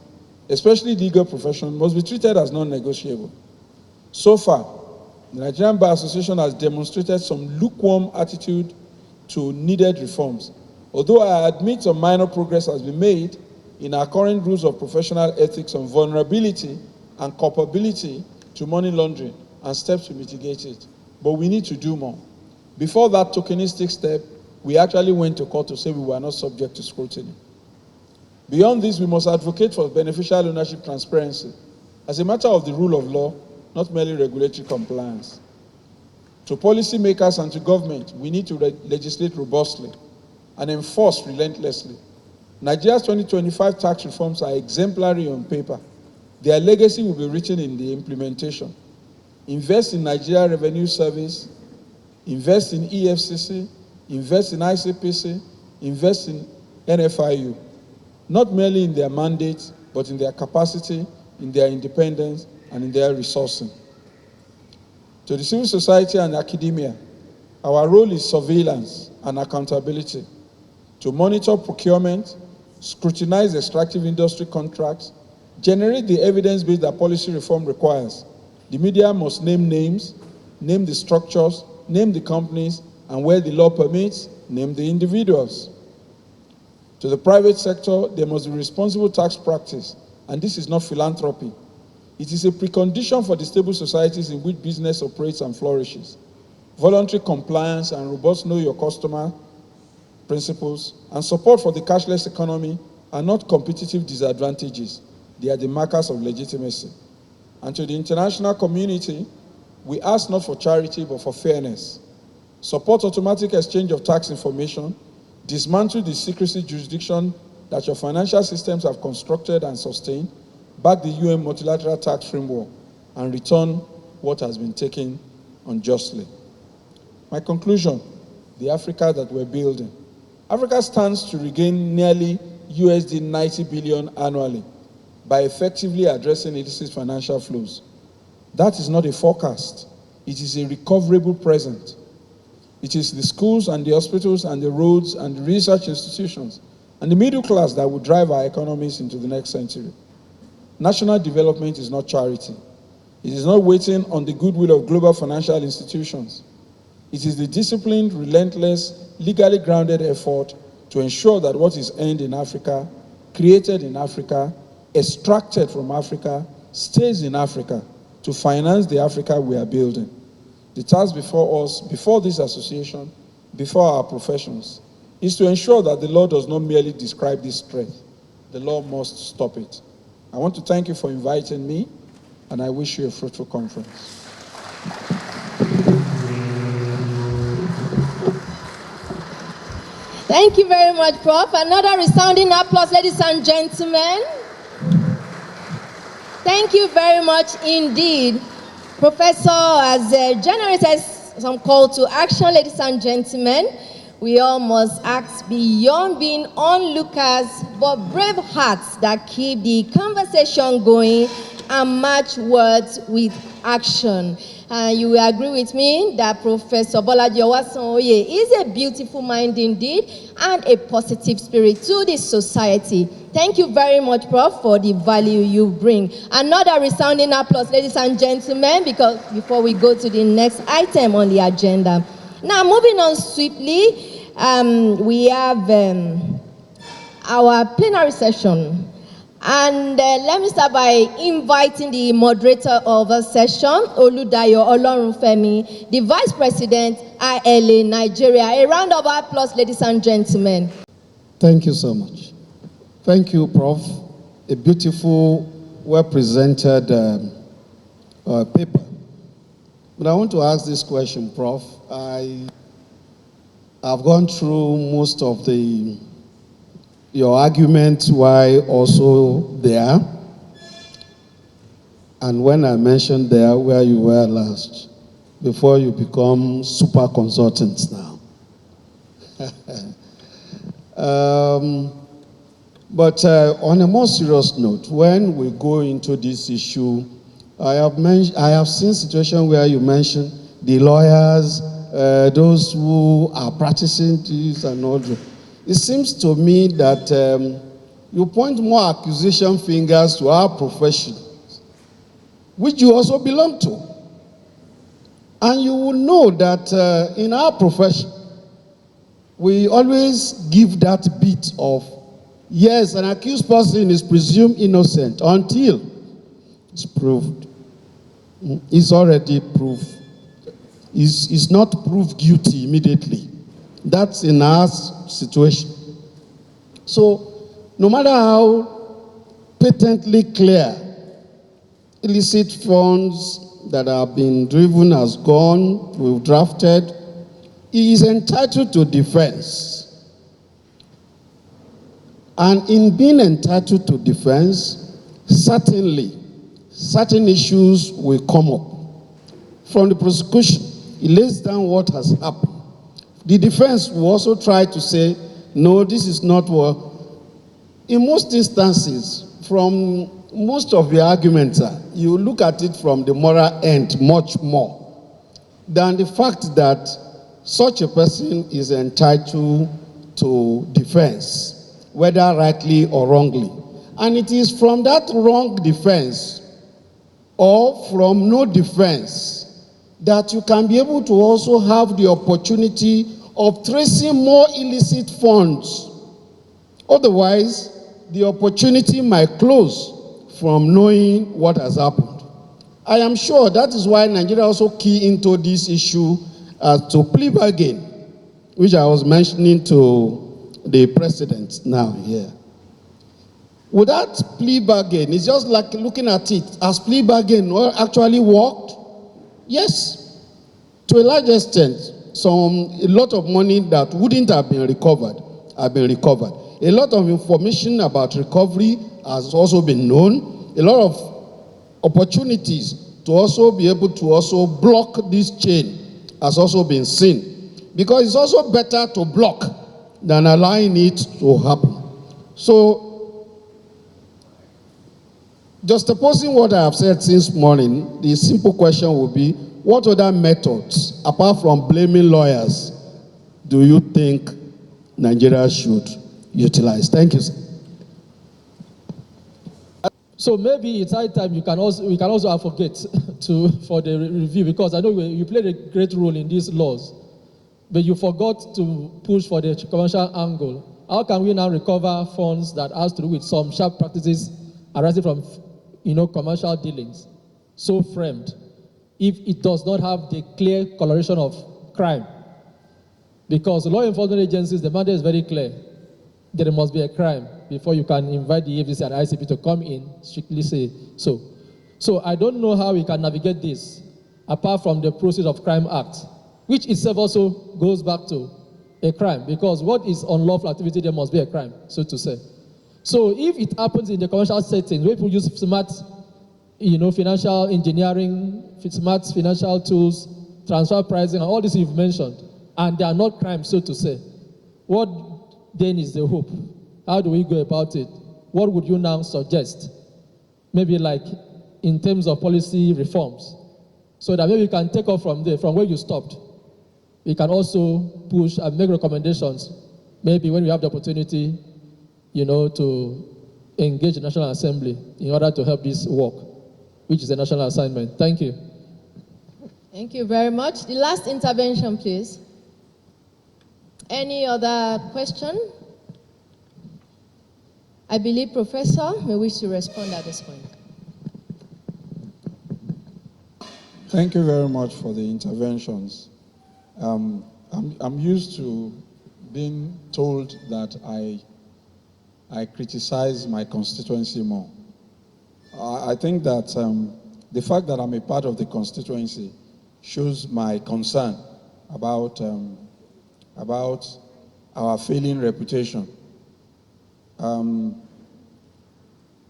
especially the legal profession, must be treated as non-negotiable. So far, the Nigerian Bar Association has demonstrated some lukewarm attitude to needed reforms. Although I admit some minor progress has been made in our current rules of professional ethics on vulnerability and culpability to money laundering and steps to mitigate it. But we need to do more. Before that tokenistic step, we actually went to court to say we were not subject to scrutiny. Beyond this, we must advocate for beneficial ownership transparency as a matter of the rule of law, not merely regulatory compliance. To policymakers and to government, we need to legislate robustly and enforce relentlessly. Nigeria's 2025 tax reforms are exemplary on paper. Their legacy will be written in the implementation. Invest in Nigeria Revenue Service, invest in EFCC, invest in ICPC, invest in NFIU, not merely in their mandate, but in their capacity, in their independence, and in their resourcing. To the civil society and academia, our role is surveillance and accountability, to monitor procurement, scrutinize extractive industry contracts, generate the evidence base that policy reform requires. The media must name names, name the structures, name the companies, and where the law permits, name the individuals. To the private sector, there must be responsible tax practice, and this is not philanthropy. It is a precondition for the stable societies in which business operates and flourishes. Voluntary compliance and robust know your customer principles and support for the cashless economy are not competitive disadvantages. They are the markers of legitimacy. And to the international community, we ask not for charity, but for fairness. Support automatic exchange of tax information, dismantle the secrecy jurisdiction that your financial systems have constructed and sustained, back the UN multilateral tax framework, and return what has been taken unjustly. My conclusion, the Africa that we're building. Africa stands to regain nearly USD 90 billion annually by effectively addressing illicit financial flows. That is not a forecast. It is a recoverable present. It is the schools and the hospitals and the roads and the research institutions and the middle class that will drive our economies into the next century. National development is not charity. It is not waiting on the goodwill of global financial institutions. It is the disciplined, relentless, legally grounded effort to ensure that what is earned in Africa, created in Africa, extracted from Africa, stays in Africa to finance the Africa we are building. The task before us, before this association, before our professions, is to ensure that the law does not merely describe this threat. The law must stop it. I want to thank you for inviting me, and I wish you a fruitful conference. Thank you very much, Prof. Another resounding applause, ladies and gentlemen. Thank you very much indeed. Professor has generated some call to action, ladies and gentlemen. we all must act beyond being onlookers, but brave hearts that keep the conversation going and match words with action. And you will agree with me that Professor Bolaji Owason-Oye is a beautiful mind indeed and a positive spirit to this society. Thank you very much, Prof, for the value you bring. Another resounding applause, ladies and gentlemen, because before we go to the next item on the agenda. Now, moving on swiftly, we have our plenary session. And let me start by inviting the moderator of the session, Oludayo Olorunfemi, the Vice President, ILA Nigeria. A round of applause, ladies and gentlemen. Thank you so much. Thank you, Prof. A beautiful, well-presented paper. But I want to ask this question, Prof. I've gone through most of your arguments why also there. And when I mentioned there where you were last, before you become super consultants now. But on a more serious note, when we go into this issue, I have seen situations where you mentioned the lawyers, those who are practicing this and all that. It seems to me that you point more accusation fingers to our profession, which you also belong to. And you will know that in our profession, we always give that bit of, yes, an accused person is presumed innocent until it's proved. It's already proved. It's not proved guilty immediately. That's in our situation. So, no matter how patently clear illicit funds that have been driven as gone, we've drafted, he is entitled to defense. And in being entitled to defense, certainly, certain issues will come up. From the prosecution, he lays down what has happened. The defense will also try to say, no, this is not what. In most instances, from most of the arguments, you look at it from the moral end much more than the fact that such a person is entitled to defense, whether rightly or wrongly. And it is from that wrong defense or from no defense that you can be able to also have the opportunity of tracing more illicit funds. Otherwise, the opportunity might close from knowing what has happened. I am sure that is why Nigeria also key into this issue to plea bargain, which I was mentioning to the president now here. With that plea bargain, it's just like looking at it as plea bargain actually worked. Yes, to a large extent, a lot of money that wouldn't have been recovered have been recovered. A lot of information about recovery has also been known. A lot of opportunities to also be able to also block this chain has also been seen. Because it's also better to block than allowing it to happen. So, just opposing what I have said since morning, the simple question would be, what other methods, apart from blaming lawyers, do you think Nigeria should utilize? Thank you, sir. So maybe it's high time we can also advocate for the review, because I know you played a great role in these laws, but you forgot to push for the commercial angle. How can we now recover funds that has to do with some sharp practices arising from commercial dealings, so framed, if it does not have the clear coloration of crime? Because law enforcement agencies, the mandate is very clear. There must be a crime before you can invite the EFCC and ICP to come in, strictly say so. So I don't know how we can navigate this, apart from the Proceeds of Crime Act, which itself also goes back to a crime, because what is unlawful activity, there must be a crime, so to say. So if it happens in the commercial setting, where people use smart, financial engineering, smart financial tools, transfer pricing, and all this you've mentioned, and they are not crimes, so to say, what then is the hope? How do we go about it? What would you now suggest? Maybe like in terms of policy reforms, so that maybe we can take off from there, from where you stopped. We can also push and make recommendations, maybe when we have the opportunity, to engage the National Assembly in order to help this work, which is a national assignment. Thank you. Thank you very much. The last intervention, please. Any other question? I believe Professor may wish to respond at this point. Thank you very much for the interventions. I'm used to being told that I criticize my constituency more. I think that the fact that I'm a part of the constituency shows my concern about our failing reputation.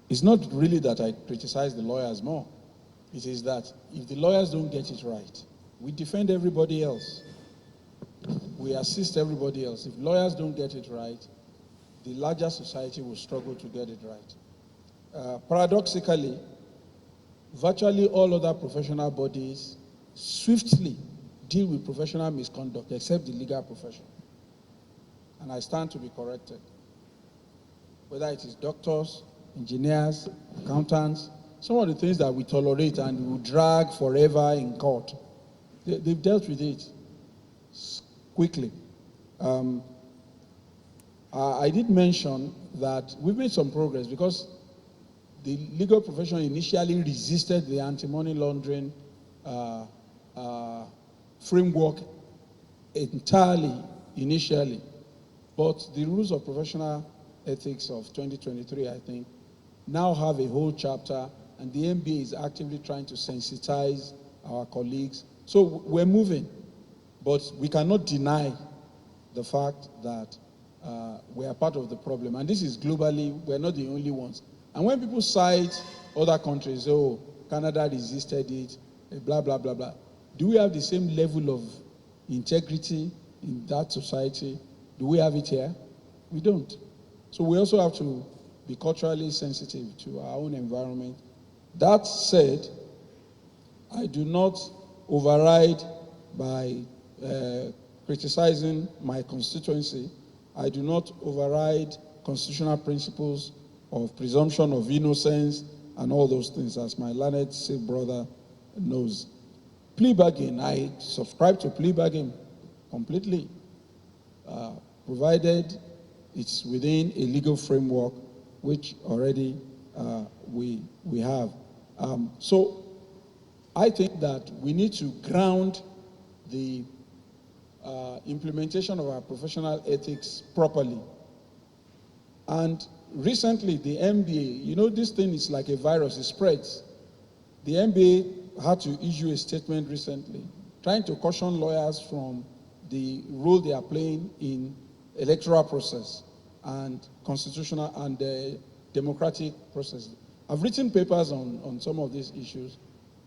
It's not really that I criticize the lawyers more. It is that if the lawyers don't get it right, we defend everybody else. We assist everybody else. If lawyers don't get it right, the larger society will struggle to get it right. Paradoxically, virtually all other professional bodies swiftly deal with professional misconduct except the legal profession. And I stand to be corrected. Whether it is doctors, engineers, accountants, some of the things that we tolerate and we will drag forever in court, they've dealt with it quickly. I did mention that we've made some progress because the legal profession initially resisted the anti-money laundering framework entirely initially. But the rules of professional ethics of 2023, I think, now have a whole chapter, and the MBA is actively trying to sensitize our colleagues. So we're moving, but we cannot deny the fact that we are part of the problem. And this is globally, we're not the only ones. And when people cite other countries, oh, Canada resisted it, blah, blah, blah, blah, do we have the same level of integrity in that society? Do we have it here? We don't. So we also have to be culturally sensitive to our own environment. That said, I do not override by criticizing my constituency. I do not override constitutional principles of presumption of innocence and all those things, as my learned Sikh brother knows. Plea bargain, I subscribe to plea bargain completely, provided it's within a legal framework, which already we have. So I think that we need to ground the implementation of our professional ethics properly. And recently, the MBA, this thing is like a virus, it spreads. The MBA had to issue a statement recently, trying to caution lawyers from the role they are playing in electoral process and constitutional and democratic process. I've written papers on some of these issues.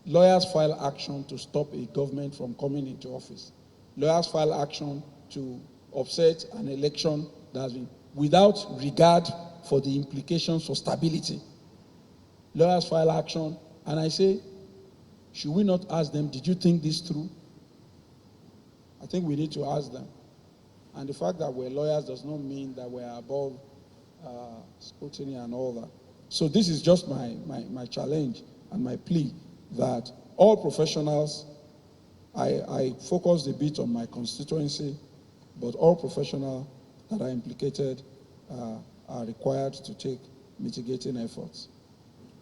Lawyers file action to stop a government from coming into office. Lawyers file action to upset an election that has been without regard for the implications for stability. Lawyers file action, and I say, should we not ask them, did you think this through? I think we need to ask them. And the fact that we're lawyers does not mean that we're above scrutiny and all that. So this is just my challenge and my plea that all professionals, I focused a bit on my constituency, but all professionals that are implicated are required to take mitigating efforts.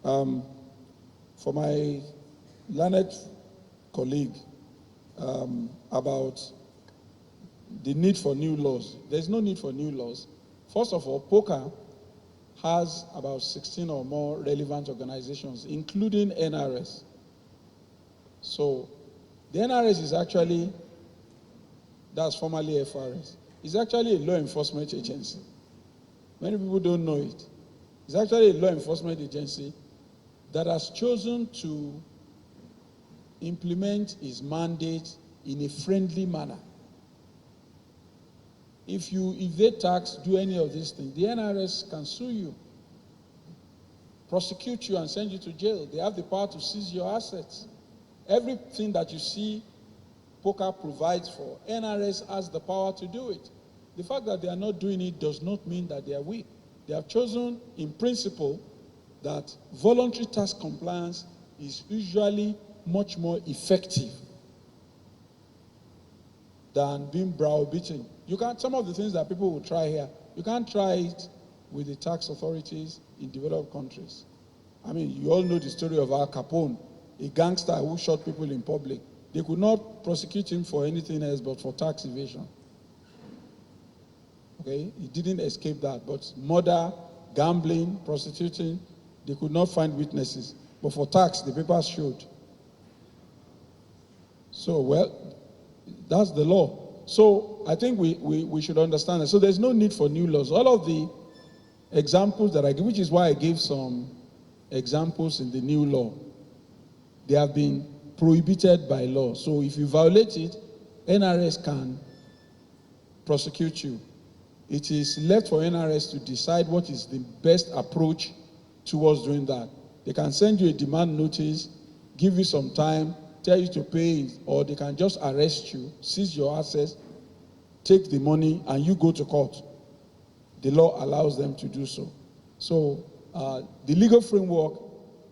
For my learned colleague about the need for new laws, there's no need for new laws. First of all, POCA has about 16 or more relevant organizations, including NRS. So the NRS is actually, that's formerly FRS, is actually a law enforcement agency. Many people don't know it. It's actually a law enforcement agency that has chosen to implement its mandate in a friendly manner. if they tax, do any of these things, the NRS can sue you, prosecute you, and send you to jail. They have the power to seize your assets. Everything that you see poker provides for, NRS has the power to do it. The fact that they are not doing it does not mean that they are weak. They have chosen, in principle, that voluntary tax compliance is usually much more effective than being browbeaten. You can't, some of the things that people will try here, you can't try it with the tax authorities in developed countries. I mean, you all know the story of Al Capone, a gangster who shot people in public. They could not prosecute him for anything else but for tax evasion. Okay, he didn't escape that, but murder, gambling, prostituting, they could not find witnesses. But for tax, the papers showed. So, well, that's the law. So I think we should understand that. So there's no need for new laws. All of the examples that I give, which is why I gave some examples in the new law, they have been prohibited by law. So if you violate it, NRS can prosecute you. It is left for NRS to decide what is the best approach towards doing that. They can send you a demand notice, give you some time, tell you to pay, or they can just arrest you, seize your assets, take the money, and you go to court. The law allows them to do so. So the legal framework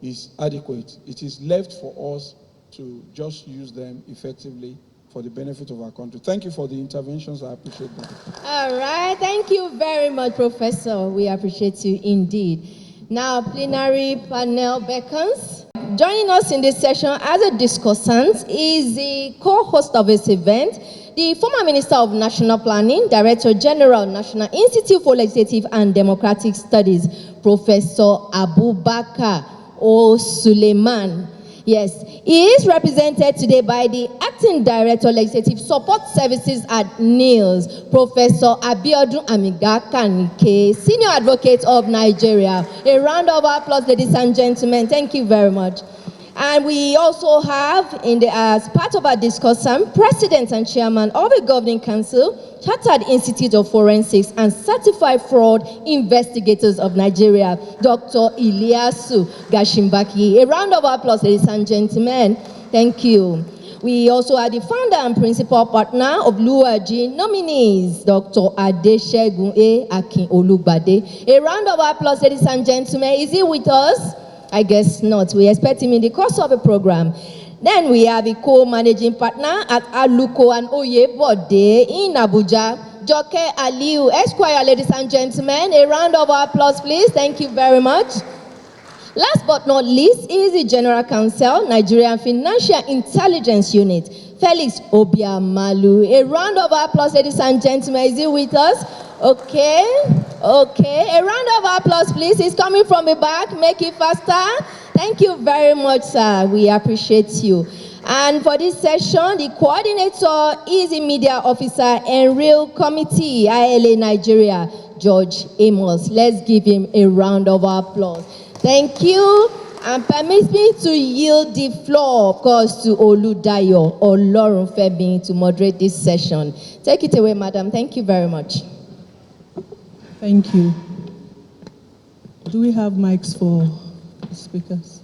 is adequate. It is left for us to just use them effectively for the benefit of our country. Thank you for the interventions. I appreciate them. All right. Thank you very much, Professor. We appreciate you indeed. Now, plenary panel beckons. Joining us in this session as a discussant is the co-host of this event, the former Minister of National Planning, Director General, National Institute for Legislative and Democratic Studies, Professor Abubakar O. Suleiman. Yes, he is represented today by the Acting Director, Legislative Support Services at NILS, Professor Abiodun Amiga Kanike, Senior Advocate of Nigeria. A round of applause, ladies and gentlemen. Thank you very much. And we also have, as part of our discussion, President and Chairman of the Governing Council, Chartered Institute of Forensics and Certified Fraud Investigators of Nigeria, Dr. Ilyasu Gashimbaki. A round of applause, ladies and gentlemen. Thank you. We also are the founder and principal partner of Luaji nominees, Dr. Adeshegun A. Akin Olugbade. A round of applause, ladies and gentlemen. Is he with us? I guess not. We expect him in the course of the program. Then we have the co-managing partner at Aluko and Oyebode in Abuja, Joke Aliu Esquire, ladies and gentlemen. A round of applause, please. Thank you very much. Last but not least is the General Counsel, Nigerian Financial Intelligence Unit, Felix Obiamalu. A round of applause, ladies and gentlemen. Is he with us? Okay. A round of applause, please. He's coming from the back. Make it faster. Thank you very much, sir. We appreciate you. And for this session, the coordinator is the Media Officer and Real Committee, ILA Nigeria, George Amos. Let's give him a round of applause. Thank you. And permit me to yield the floor, of course, to Oludayo Olorunfemi to moderate this session. Take it away, madam. Thank you very much. Thank you. Do we have mics for the speakers?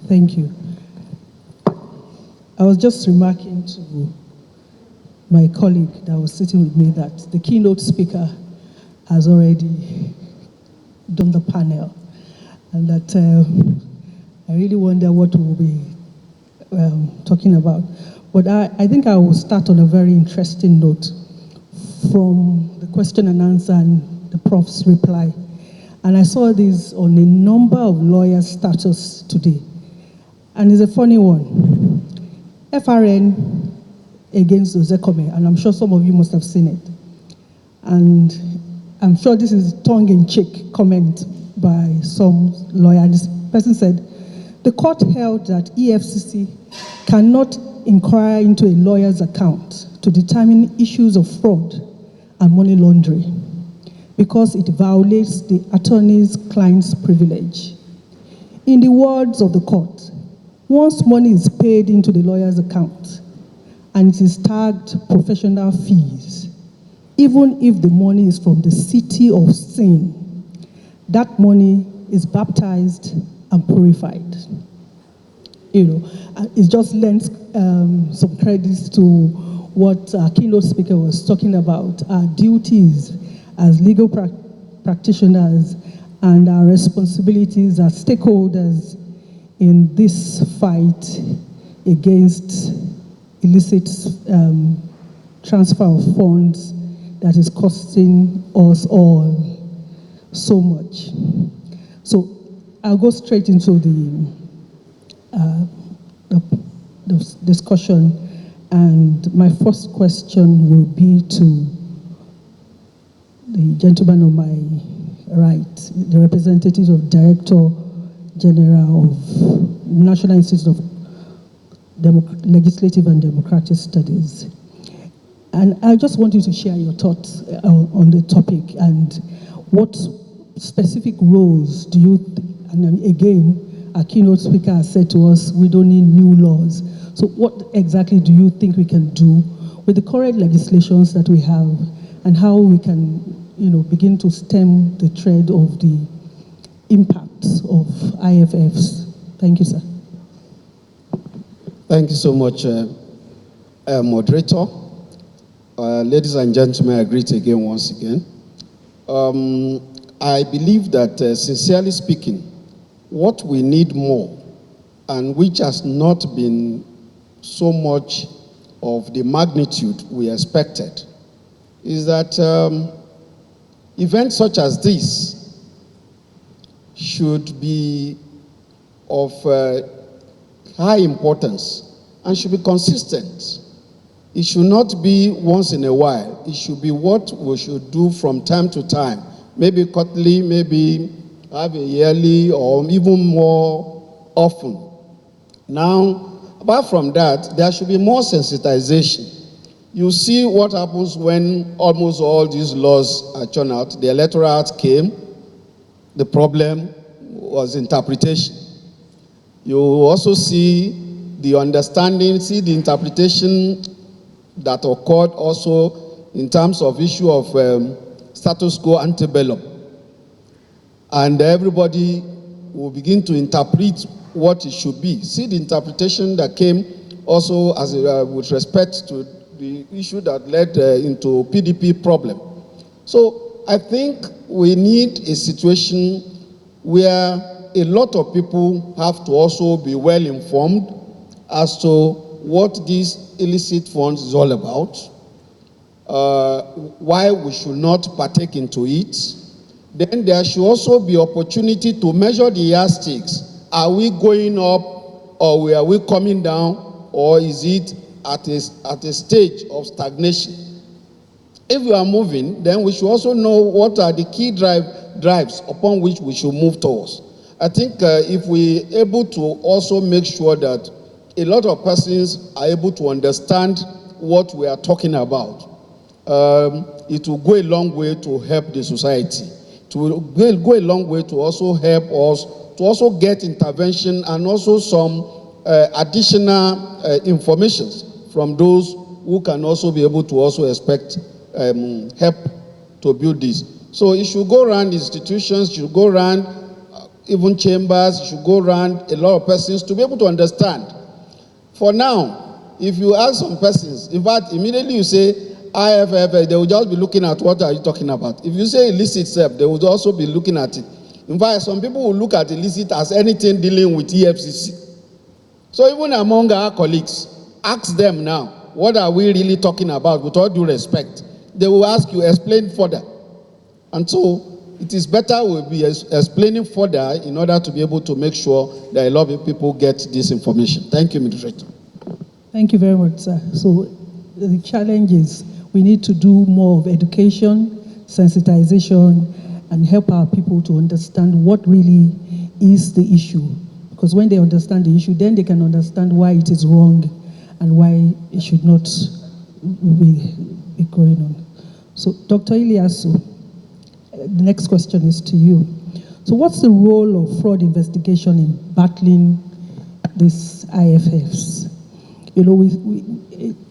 Thank you. I was just remarking to my colleague that was sitting with me that the keynote speaker has already done the panel, and that I really wonder what we'll be talking about. But I think I will start on a very interesting note from the question and answer and the prof's reply. And I saw this on a number of lawyers' status today. And it's a funny one. FRN against Ozekome, and I'm sure some of you must have seen it. And I'm sure this is a tongue-in-cheek comment by some lawyer. This person said, the court held that EFCC cannot inquire into a lawyer's account to determine issues of fraud and money laundering because it violates the attorney's client's privilege. In the words of the court, once money is paid into the lawyer's account and it is tagged professional fees, even if the money is from the city of sin, that money is baptized and purified. It just lends some credits to what our keynote speaker was talking about, our duties as legal practitioners and our responsibilities as stakeholders in this fight against illicit transfer of funds that is costing us all so much. So I'll go straight into the discussion, and my first question will be to the gentleman on my right, the representative of Director General of National Institute of Legislative and Democratic Studies. And I just want you to share your thoughts on the topic and what specific roles do you, and again, our keynote speaker has said to us, we don't need new laws. So what exactly do you think we can do with the current legislations that we have, and how we can, begin to stem the trend of the impacts of IFFs? Thank you, sir. Thank you so much, moderator. Ladies and gentlemen, I greet again once again. I believe that, sincerely speaking, what we need more, and which has not been so much of the magnitude we expected, is that events such as this should be of high importance and should be consistent. It should not be once in a while. It should be what we should do from time to time, maybe quarterly, maybe have a yearly, or even more often. Now, apart from that, there should be more sensitization. You see what happens when almost all these laws are churned out. The Electoral Act came. The problem was interpretation. You also see the understanding, see the interpretation that occurred also in terms of issue of status quo antebellum. And everybody will begin to interpret what it should be. See the interpretation that came also as with respect to the issue that led into PDP problem. So I think we need a situation where a lot of people have to also be well informed as to what this illicit funds is all about, why we should not partake into it. Then there should also be opportunity to measure the yardsticks. Are we going up, or are we coming down, or is it at a stage of stagnation? If we are moving, then we should also know what are the key drives upon which we should move towards. I think if we are able to also make sure that a lot of persons are able to understand what we are talking about, it will go a long way to help the society. It will go a long way to also help us to also get intervention and also some additional information from those who can also be able to also expect help to build this. So it should go around institutions, it should go around even chambers, it should go around a lot of persons to be able to understand. For now, if you ask some persons, in fact, immediately you say IFF, they will just be looking at what are you talking about. If you say illicit itself, they will also be looking at it. In fact, some people will look at illicit as anything dealing with EFCC. So even among our colleagues, ask them now, what are we really talking about, with all due respect? They will ask you, explain further. And so it is better we'll be explaining further in order to be able to make sure that a lot of people get this information. Thank you, Moderator. Thank you very much, sir. So the challenge is we need to do more of education, sensitization, and help our people to understand what really is the issue. Because when they understand the issue, then they can understand why it is wrong and why it should not be going on. So, Dr. Ilyasu, the next question is to you. So what's the role of fraud investigation in battling these IFFs? You know,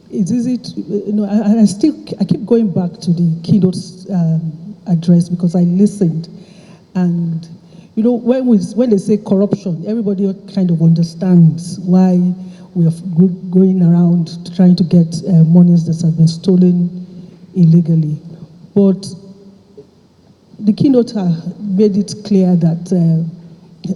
it's easy to, I keep going back to the keynote address because I listened. And, when they say corruption, everybody kind of understands why we are going around trying to get monies that have been stolen illegally. But the keynote made it clear that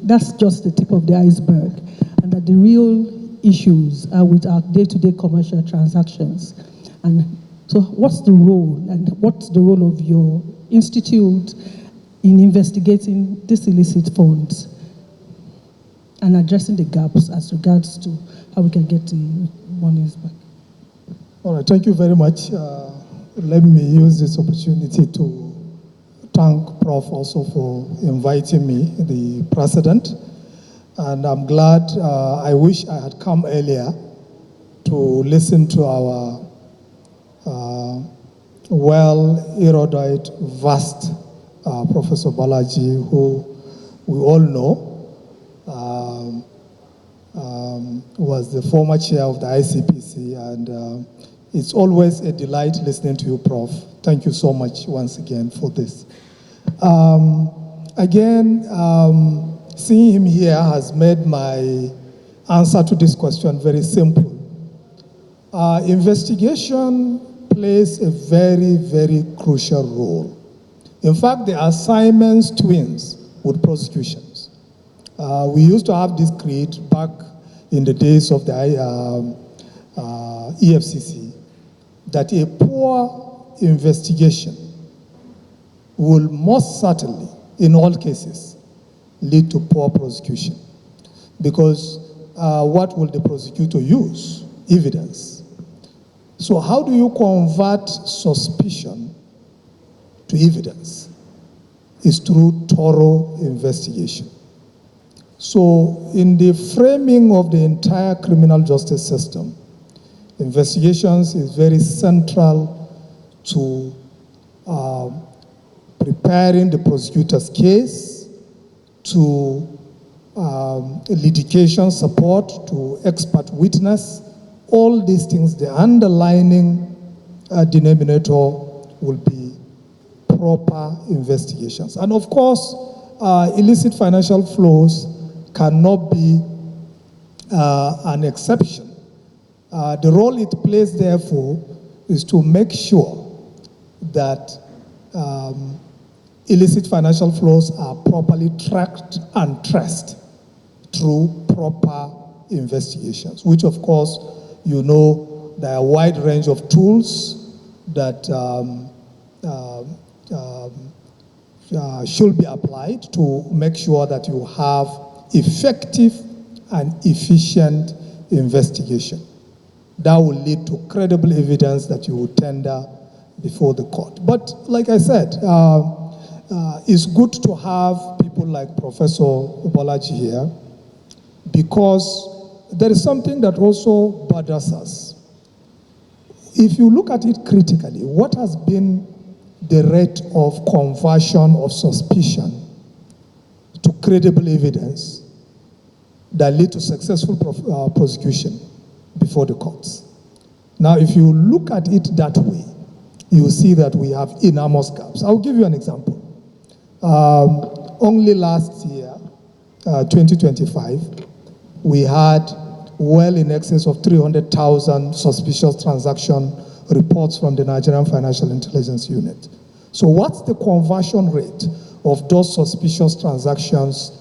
that's just the tip of the iceberg, and that the real issues are with our day-to-day commercial transactions. And so what's the role of your institute in investigating these illicit funds and addressing the gaps as regards to how we can get the monies back? All right, thank you very much. Let me use this opportunity to thank Prof also for inviting me, the president. And I'm glad, I wish I had come earlier to listen to our well-erudite, vast Professor Balaji, who we all know was the former chair of the ICPC, and it's always a delight listening to you, Prof. Thank you so much once again for this. Seeing him here has made my answer to this question very simple. Investigation plays a very, very crucial role. In fact, they are Simon's twins with prosecutions. We used to have this creed back in the days of the EFCC, that a poor investigation will most certainly, in all cases, lead to poor prosecution. Because what will the prosecutor use? Evidence. So how do you convert suspicion to evidence? Is through thorough investigation. So in the framing of the entire criminal justice system, investigations is very central to preparing the prosecutor's case, to litigation support, to expert witness. All these things, the underlining denominator will be proper investigations. And of course, illicit financial flows cannot be an exception. The role it plays, therefore, is to make sure that illicit financial flows are properly tracked and traced through proper investigations, which, of course, there are a wide range of tools that should be applied to make sure that you have effective and efficient investigation. That will lead to credible evidence that you will tender before the court. But like I said, it's good to have people like Professor Balaji here, because there is something that also bothers us. If you look at it critically, what has been the rate of conversion of suspicion to credible evidence that lead to successful prosecution before the courts? Now, if you look at it that way, you see that we have enormous gaps. I'll give you an example. Only last year, 2025, we had well in excess of 300,000 suspicious transaction reports from the Nigerian Financial Intelligence Unit. So what's the conversion rate of those suspicious transactions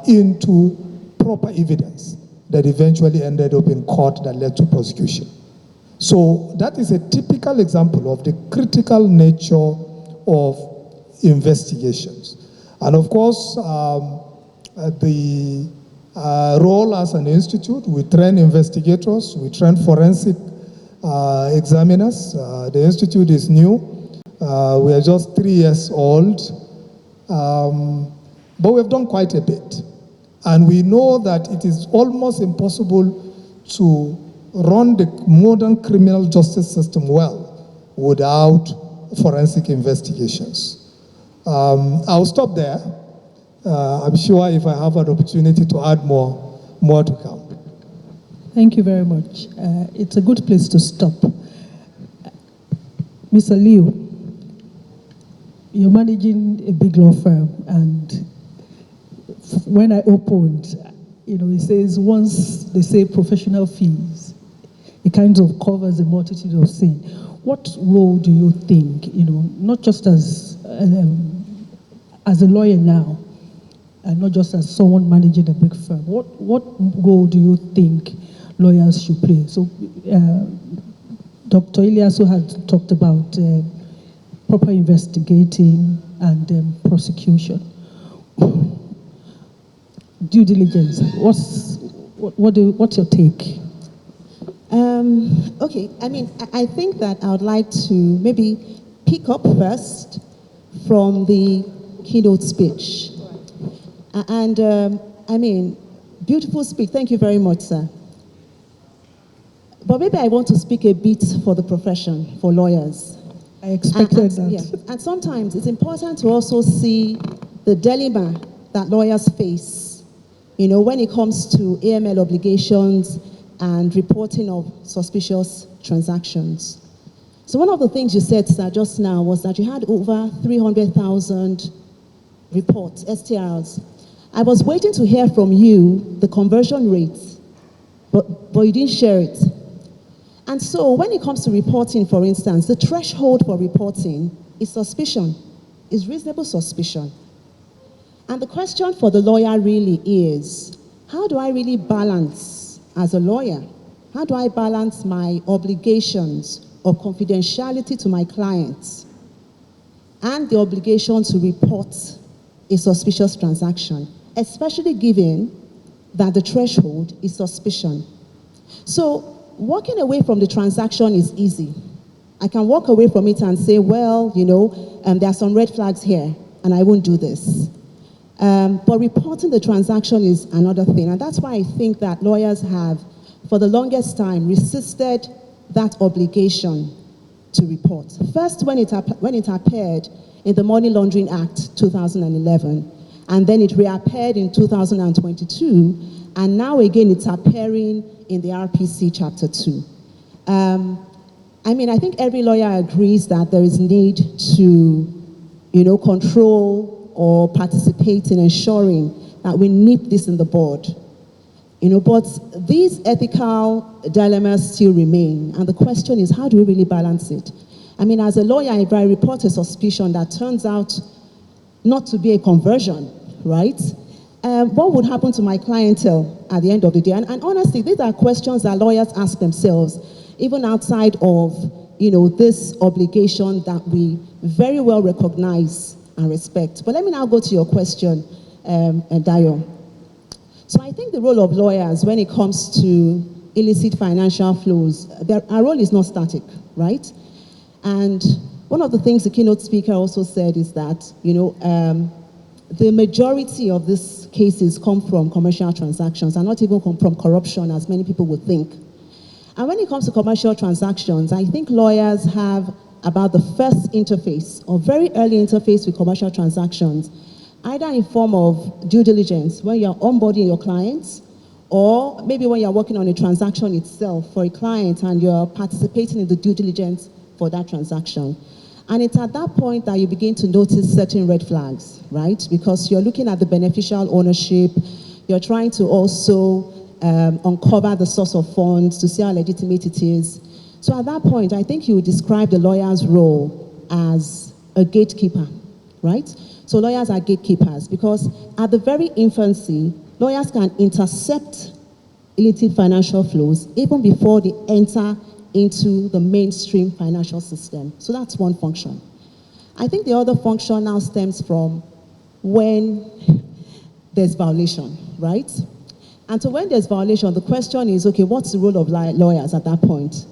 into proper evidence that eventually ended up in court that led to prosecution? So that is a typical example of the critical nature of investigations. And of course, the role as an institute, we train investigators, we train forensic examiners. The institute is new. We are just 3 years old, but we've done quite a bit. And we know that it is almost impossible to run the modern criminal justice system well without forensic investigations. I'll stop there. I'm sure if I have an opportunity to add more to come. Thank you very much. It's a good place to stop. Mr. Liu, you're managing a big law firm, and when I opened, it says once they say professional fees, it kind of covers a multitude of sin. What role do you think, not just as a lawyer now, and not just as someone managing a big firm, what role do you think lawyers should play? So, Dr. Ilyasu had talked about proper investigating and prosecution. Due diligence. What's your take? Okay, I think that I would like to maybe pick up first from the keynote speech. Beautiful speech. Thank you very much, sir. But maybe I want to speak a bit for the profession, for lawyers. I expected that. Yeah. And sometimes it's important to also see the dilemma that lawyers face, when it comes to AML obligations and reporting of suspicious transactions. So one of the things you said, sir, just now was that you had over 300,000 reports, STRs. I was waiting to hear from you the conversion rate, but you didn't share it. And so when it comes to reporting, for instance, the threshold for reporting is suspicion, is reasonable suspicion. And the question for the lawyer really is, how do I really balance as a lawyer? How do I balance my obligations of confidentiality to my clients and the obligation to report a suspicious transaction, especially given that the threshold is suspicion? So walking away from the transaction is easy. I can walk away from it and say, well, there are some red flags here, and I won't do this. But reporting the transaction is another thing. And that's why I think that lawyers have, for the longest time, resisted that obligation to report. First, when it appeared in the Money Laundering Act 2011, and then it reappeared in 2022, and now again it's appearing in the RPC Chapter 2. I think every lawyer agrees that there is need to, control or participate in ensuring that we nip this in the bud. But these ethical dilemmas still remain, and the question is, how do we really balance it? As a lawyer, if I report a suspicion that turns out not to be a conversion, right? What would happen to my clientele at the end of the day? And honestly, these are questions that lawyers ask themselves, even outside of, this obligation that we very well recognize and respect. But let me now go to your question, Dayo. So I think the role of lawyers when it comes to illicit financial flows, our role is not static, right? And one of the things the keynote speaker also said is that, the majority of these cases come from commercial transactions and not even come from corruption, as many people would think. And when it comes to commercial transactions, I think lawyers have about the first interface or very early interface with commercial transactions, either in form of due diligence when you're onboarding your clients, or maybe when you're working on a transaction itself for a client and you're participating in the due diligence for that transaction. And it's at that point that you begin to notice certain red flags, right? Because you're looking at the beneficial ownership, you're trying to also uncover the source of funds to see how legitimate it is. So at that point, I think you would describe the lawyer's role as a gatekeeper, right? So lawyers are gatekeepers because at the very infancy, lawyers can intercept illicit financial flows even before they enter into the mainstream financial system. So that's one function. I think the other function now stems from when there's violation, right? And so when there's violation, the question is, okay, what's the role of lawyers at that point?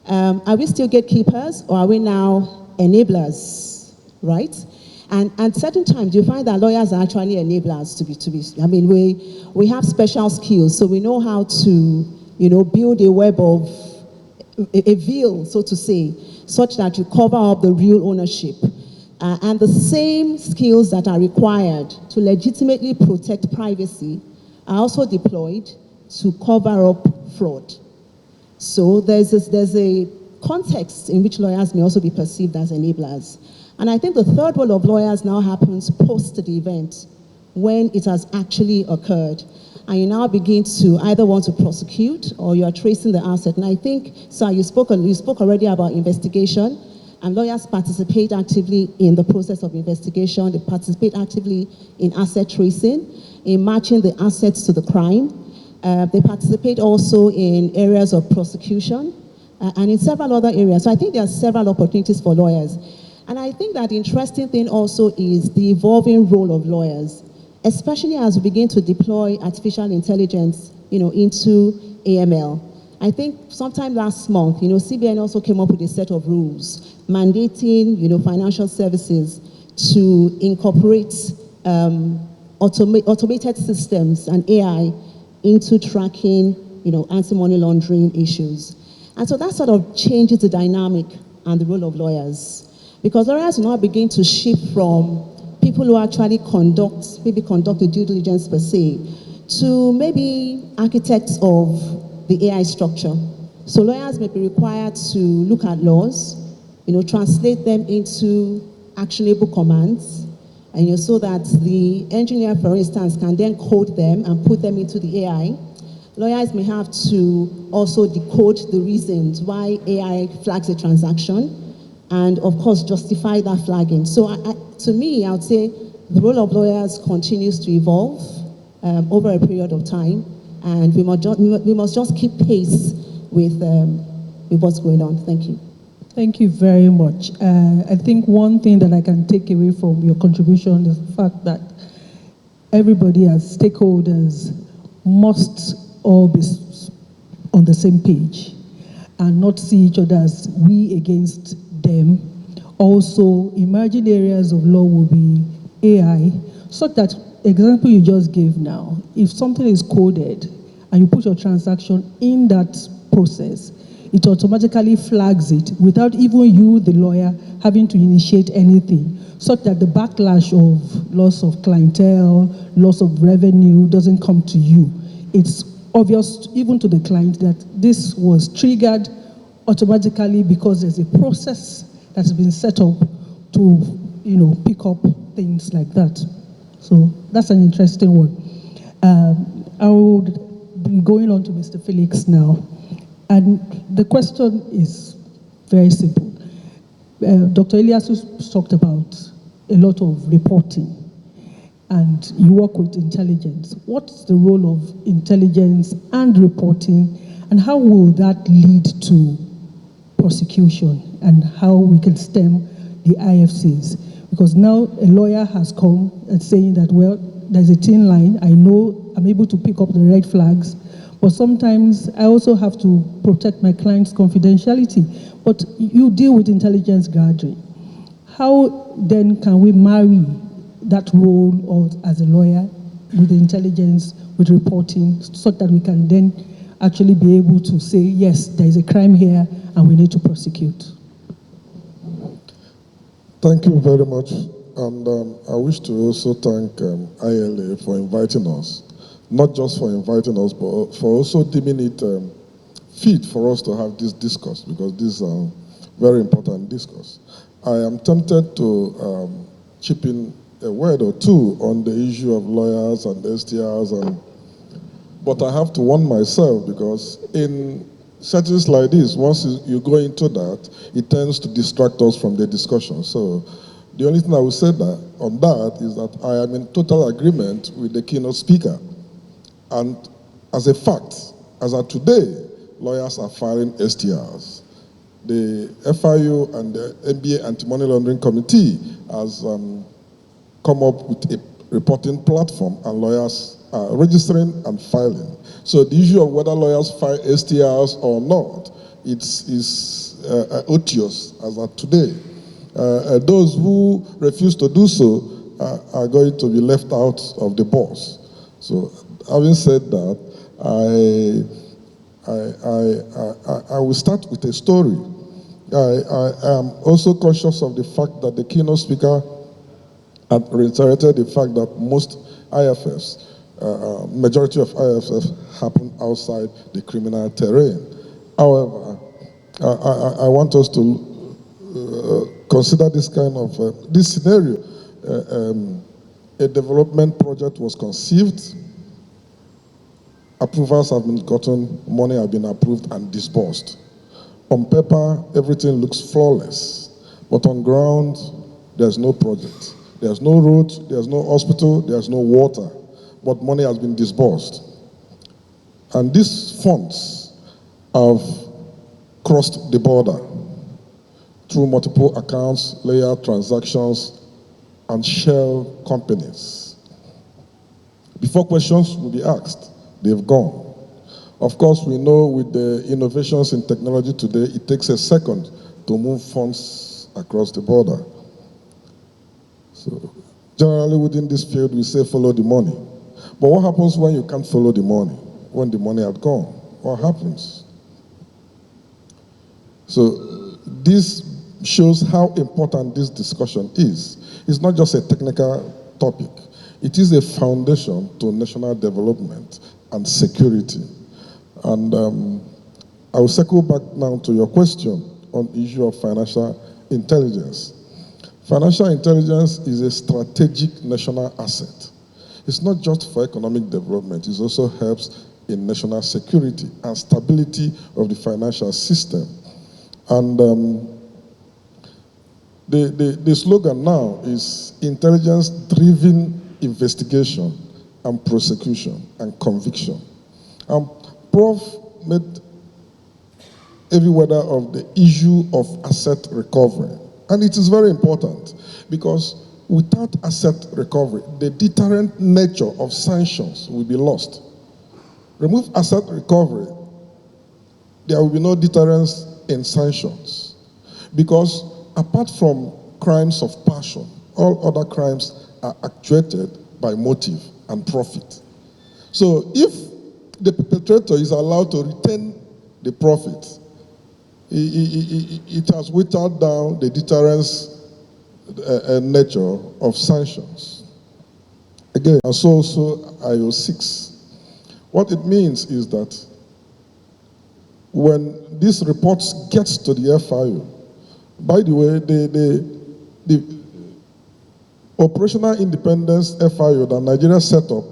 Are we still gatekeepers or are we now enablers, right? And at certain times, you find that lawyers are actually enablers we have special skills, so we know how to, build a web of, a veil, so to say, such that you cover up the real ownership. And the same skills that are required to legitimately protect privacy are also deployed to cover up fraud. So there's a context in which lawyers may also be perceived as enablers. And I think the third role of lawyers now happens post the event, when it has actually occurred. And you now begin to either want to prosecute or you are tracing the asset. And I think, sir, you spoke already about investigation, and lawyers participate actively in the process of investigation. They participate actively in asset tracing, in matching the assets to the crime. They participate also in areas of prosecution and in several other areas. So I think there are several opportunities for lawyers. And I think that the interesting thing also is the evolving role of lawyers, especially as we begin to deploy artificial intelligence, into AML. I think sometime last month, CBN also came up with a set of rules mandating, financial services to incorporate automated systems and AI into tracking, anti-money laundering issues. And so that sort of changes the dynamic and the role of lawyers, because lawyers will now begin to shift from people who actually conduct the due diligence per se, to maybe architects of the AI structure. So lawyers may be required to look at laws, translate them into actionable commands, and so that the engineer, for instance, can then code them and put them into the AI. Lawyers may have to also decode the reasons why AI flags a transaction, and of course justify that flagging. So to me, I would say the role of lawyers continues to evolve over a period of time, and we must just keep pace with what's going on. Thank you. Thank you very much. I think one thing that I can take away from your contribution is the fact that everybody as stakeholders must all be on the same page and not see each other as we against them. Also, emerging areas of law will be AI, such that example you just gave now, if something is coded and you put your transaction in that process, it automatically flags it without even you, the lawyer, having to initiate anything, such that the backlash of loss of clientele, loss of revenue doesn't come to you. It's obvious even to the client that this was triggered automatically because there's a process that's been set up to, pick up things like that. So that's an interesting one. I would be going on to Mr. Felix now. And the question is very simple. Dr. Elias talked about a lot of reporting, and you work with intelligence. What's the role of intelligence and reporting, and how will that lead to prosecution, and how we can stem the IFCs? Because now a lawyer has come and saying that, well, there's a thin line. I know I'm able to pick up the red flags, but sometimes I also have to protect my client's confidentiality. But you deal with intelligence gathering. How then can we marry that role of, as a lawyer with intelligence, with reporting, so that we can then actually be able to say, yes, there is a crime here and we need to prosecute? Thank you very much. And I wish to also thank ILA for inviting us, not just for inviting us, but for also deeming it fit for us to have this discourse, because this is a very important discourse. I am tempted to chip in a word or two on the issue of lawyers and STRs, but I have to warn myself, because in settings like this, once you go into that, it tends to distract us from the discussion. So the only thing I will say on that is that I am in total agreement with the keynote speaker. And as a fact, as of today, lawyers are filing STRs. The FIU and the NBA Anti-Money Laundering Committee has come up with a reporting platform, and lawyers are registering and filing. So the issue of whether lawyers file STRs or not, is odious as of today. Those who refuse to do so are going to be left out of the box. So having said that, I will start with a story. I am also conscious of the fact that the keynote speaker had reiterated the fact that most IFS majority of IFF happen outside the criminal terrain. However, I want us to consider this kind of this scenario. A development project was conceived, approvals have been gotten, money have been approved and disbursed. On paper, everything looks flawless, but on ground, there's no project. There's no road, there's no hospital, there's no water, but money has been disbursed. And these funds have crossed the border through multiple accounts, layer transactions, and shell companies. Before questions will be asked, they've gone. Of course, we know with the innovations in technology today, it takes a second to move funds across the border. So, generally within this field, we say follow the money. But what happens when you can't follow the money? When the money had gone? What happens? So, this shows how important this discussion is. It's not just a technical topic. It is a foundation to national development and security. And I will circle back now to your question on the issue of financial intelligence. Financial intelligence is a strategic national asset. It's not just for economic development, it also helps in national security and stability of the financial system. And the slogan now is intelligence-driven investigation and prosecution and conviction. Prof made heavy weather of the issue of asset recovery. And it is very important because without asset recovery, the deterrent nature of sanctions will be lost. Remove asset recovery, there will be no deterrence in sanctions. Because apart from crimes of passion, all other crimes are actuated by motive and profit. So if the perpetrator is allowed to retain the profit, it has whittled down the deterrence nature of sanctions. Again, and so also IO6. What it means is that when these reports get to the FIU, by the way, the operational independence FIU that Nigeria set up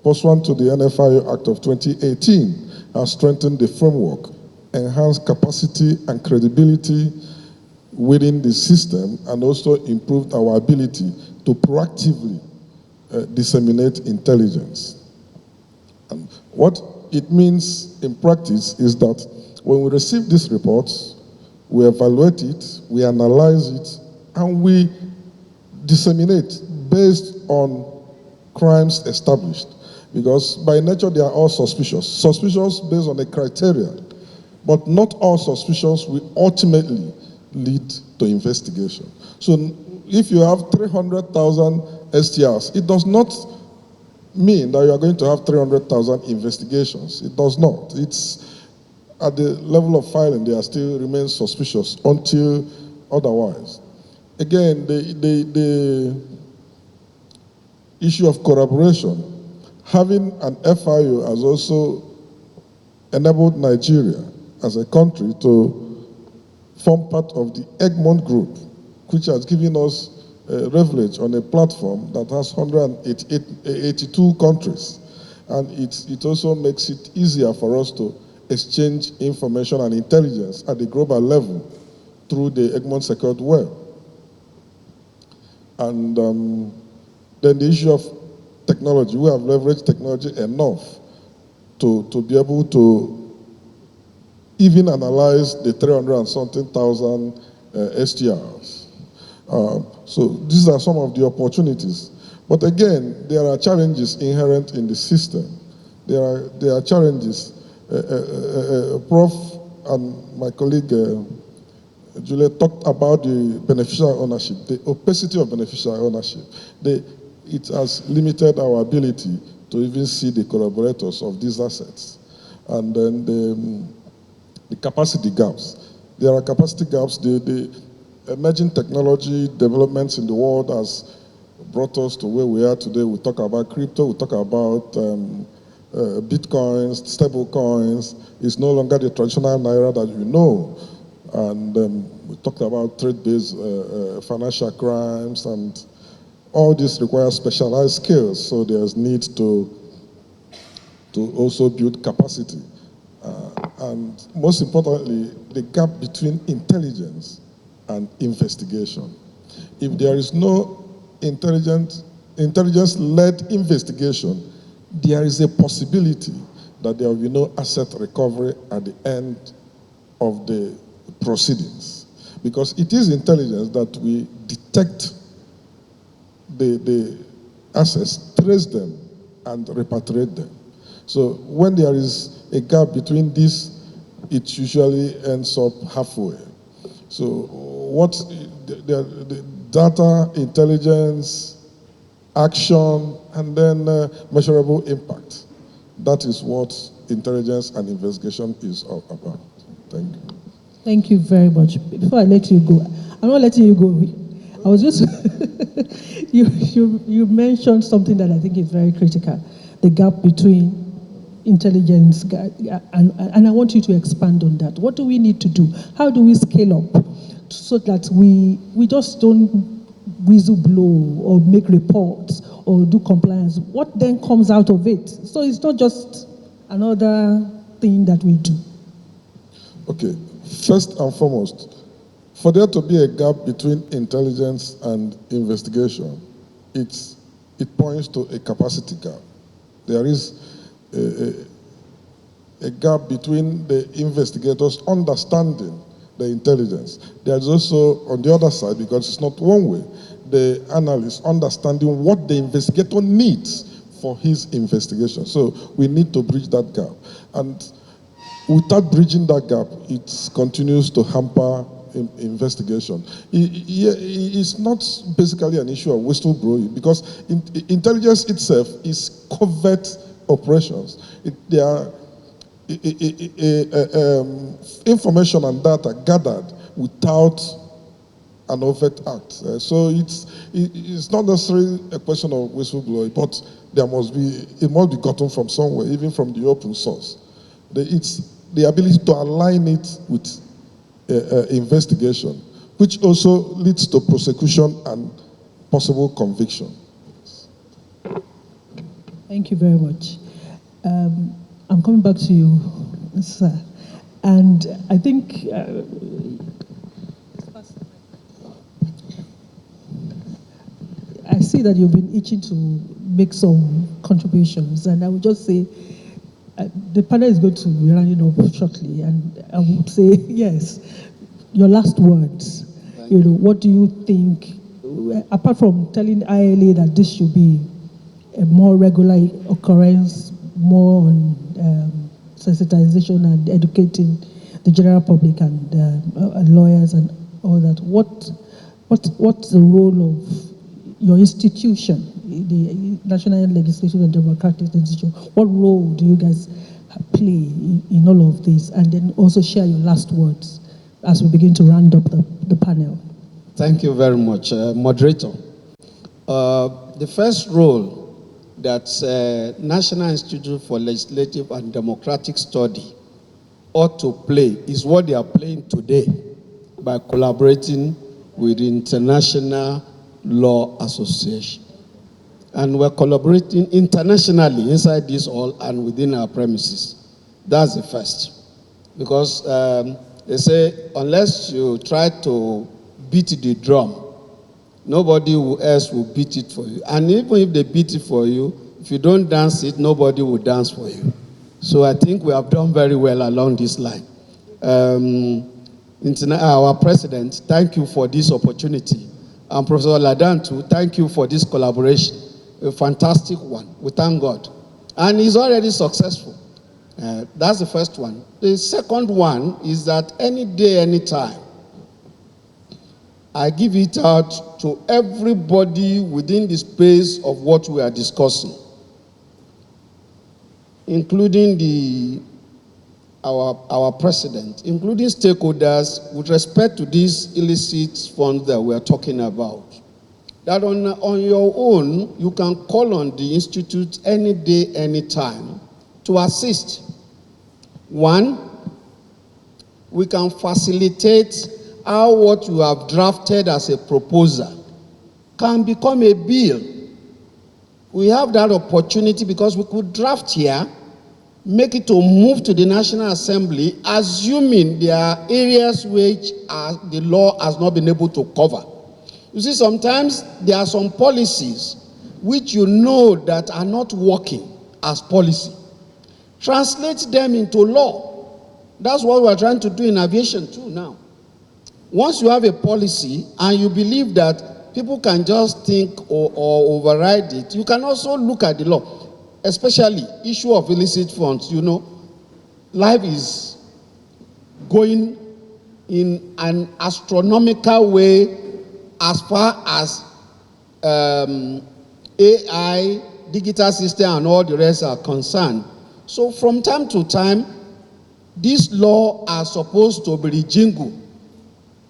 pursuant to the NFIU Act of 2018 has strengthened the framework, enhanced capacity and credibility within the system, and also improved our ability to proactively disseminate intelligence. And what it means in practice is that when we receive these reports, we evaluate it, we analyze it, and we disseminate based on crimes established. Because by nature, they are all suspicious. Suspicious based on a criteria. But not all suspicions will ultimately lead to investigation. So if you have 300,000 STRs, it does not mean that you are going to have 300,000 investigations. It does not. It's at the level of filing, they are still remain suspicious until otherwise. Again, the issue of corroboration. Having an FIU has also enabled Nigeria as a country to form part of the Egmont Group, which has given us leverage on a platform that has 182 countries. And it also makes it easier for us to exchange information and intelligence at the global level through the Egmont Secured Web. And then the issue of technology. We have leveraged technology enough to be able to even analyze the 300-something thousand STRs. So these are some of the opportunities. But again, there are challenges inherent in the system. There are challenges. Prof and my colleague Juliet talked about the beneficial ownership, the opacity of beneficial ownership. It has limited our ability to even see the collaborators of these assets. And then the capacity gaps. There are capacity gaps. The emerging technology developments in the world has brought us to where we are today. We talk about crypto, we talk about bitcoins, stable coins. It's no longer the traditional naira that you know. And we talked about trade-based financial crimes, and all this requires specialized skills. So there's need to also build capacity. And most importantly, the gap between intelligence and investigation. If there is no intelligence-led investigation, there is a possibility that there will be no asset recovery at the end of the proceedings. Because it is intelligence that we detect the assets, trace them, and repatriate them. So when there is a gap between this, it usually ends up halfway. So what the data, intelligence, action, and then measurable impact. That is what intelligence and investigation is all about. Thank you. Thank you very much. Before I let you go, I'm not letting you go. I was just, you mentioned something that I think is very critical, the gap between intelligence, and I want you to expand on that. What do we need to do? How do we scale up so that we just don't whistleblow or make reports or do compliance? What then comes out of it? So it's not just another thing that we do. Okay, first and foremost, for there to be a gap between intelligence and investigation, it points to a capacity gap. There is a gap between the investigators understanding the intelligence. There's also, on the other side, because it's not one way, the analyst understanding what the investigator needs for his investigation. So we need to bridge that gap. And without bridging that gap, it continues to hamper investigation. It's not basically an issue of whistleblowing, because intelligence itself is covert operations. They are information and data gathered without an overt act. So it's not necessarily a question of whistleblowing, but it must be gotten from somewhere, even from the open source. It's the ability to align it with investigation, which also leads to prosecution and possible conviction. Thank you very much. I'm coming back to you, sir. And I think I see that you've been itching to make some contributions, and I would just say the panel is going to be running up shortly, and I would say, yes, your last words. What do you think, apart from telling ILA that this should be a more regular occurrence, more on sensitization and educating the general public and lawyers and all that, what's the role of your institution, the National Legislative and Democratic Institution? What role do you guys play in all of this? And then also share your last words as we begin to round up the panel. Thank you very much, moderator. The first role that National Institute for Legislative and Democratic Study ought to play is what they are playing today by collaborating with the International Law Association. And we're collaborating internationally inside this hall and within our premises. That's the first. Because they say, unless you try to beat the drum, nobody else will beat it for you. And even if they beat it for you, if you don't dance it, nobody will dance for you. So I think we have done very well along this line. Our president, thank you for this opportunity. And Professor Ladan too, thank you for this collaboration. A fantastic one. We thank God. And he's already successful. That's the first one. The second one is that any day, any time, I give it out to everybody within the space of what we are discussing, including our president, including stakeholders with respect to these illicit funds that we are talking about. that on your own, you can call on the institute any day, any time to assist. One, we can facilitate how what you have drafted as a proposal can become a bill. We have that opportunity because we could draft here, make it to move to the National Assembly, assuming there are areas which the law has not been able to cover. You see, sometimes there are some policies which you know that are not working as policy. Translate them into law. That's what we're trying to do in aviation too now. Once you have a policy and you believe that people can just think or override it, you can also look at the law, especially issue of illicit funds. You know, life is going in an astronomical way as far as AI, digital system, and all the rest are concerned. So from time to time, these laws are supposed to be rejingled,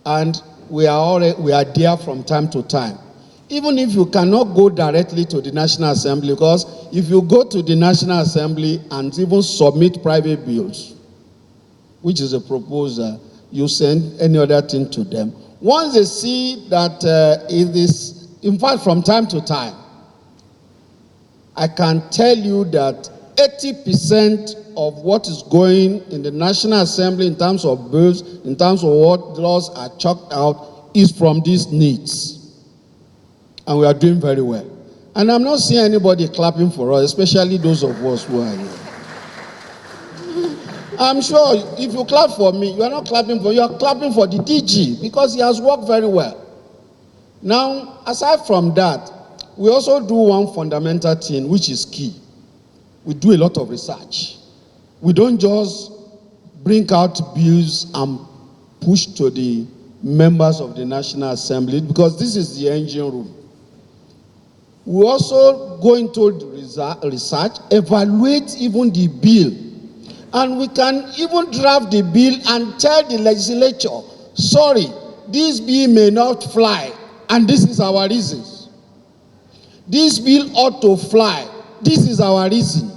and we are there from time to time. Even if you cannot go directly to the National Assembly, because if you go to the National Assembly and even submit private bills, which is a proposal, you send any other thing to them. Once they see that it is, in fact, from time to time, I can tell you that 80% of what is going in the National Assembly in terms of bills, in terms of what laws are chalked out, is from these needs. And we are doing very well. And I'm not seeing anybody clapping for us, especially those of us who are here. I'm sure if you clap for me, you are not clapping for, you are clapping for the DG because he has worked very well. Now, aside from that, we also do one fundamental thing which is key. We do a lot of research. We don't just bring out bills and push to the members of the National Assembly because this is the engine room. We also go into the research, evaluate even the bill, and we can even draft the bill and tell the legislature, sorry, this bill may not fly, and this is our reasons. This bill ought to fly. This is our reason.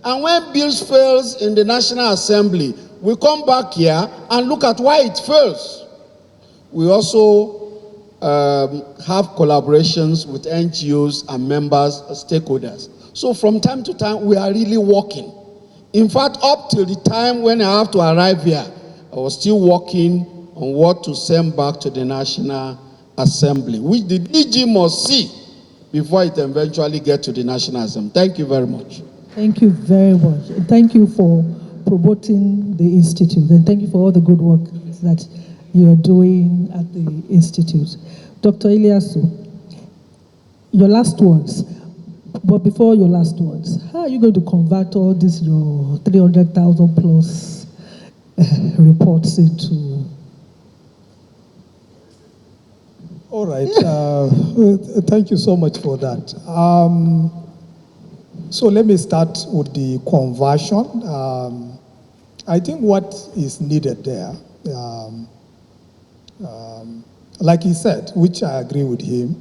And when bills fails in the National Assembly, we come back here and look at why it fails. We also have collaborations with NGOs and members, stakeholders. So from time to time, we are really working. In fact, up till the time when I have to arrive here, I was still working on what to send back to the National Assembly, which the DG must see before it eventually gets to the National Assembly. Thank you very much. Thank you very much. Thank you for promoting the Institute, and thank you for all the good work that you are doing at the Institute. Dr. Ilyasu, your last words. But before your last words, how are you going to convert all this, your 300,000 plus reports into? All right. Thank you so much for that. So let me start with the conversion. I think what is needed there, like he said, which I agree with him,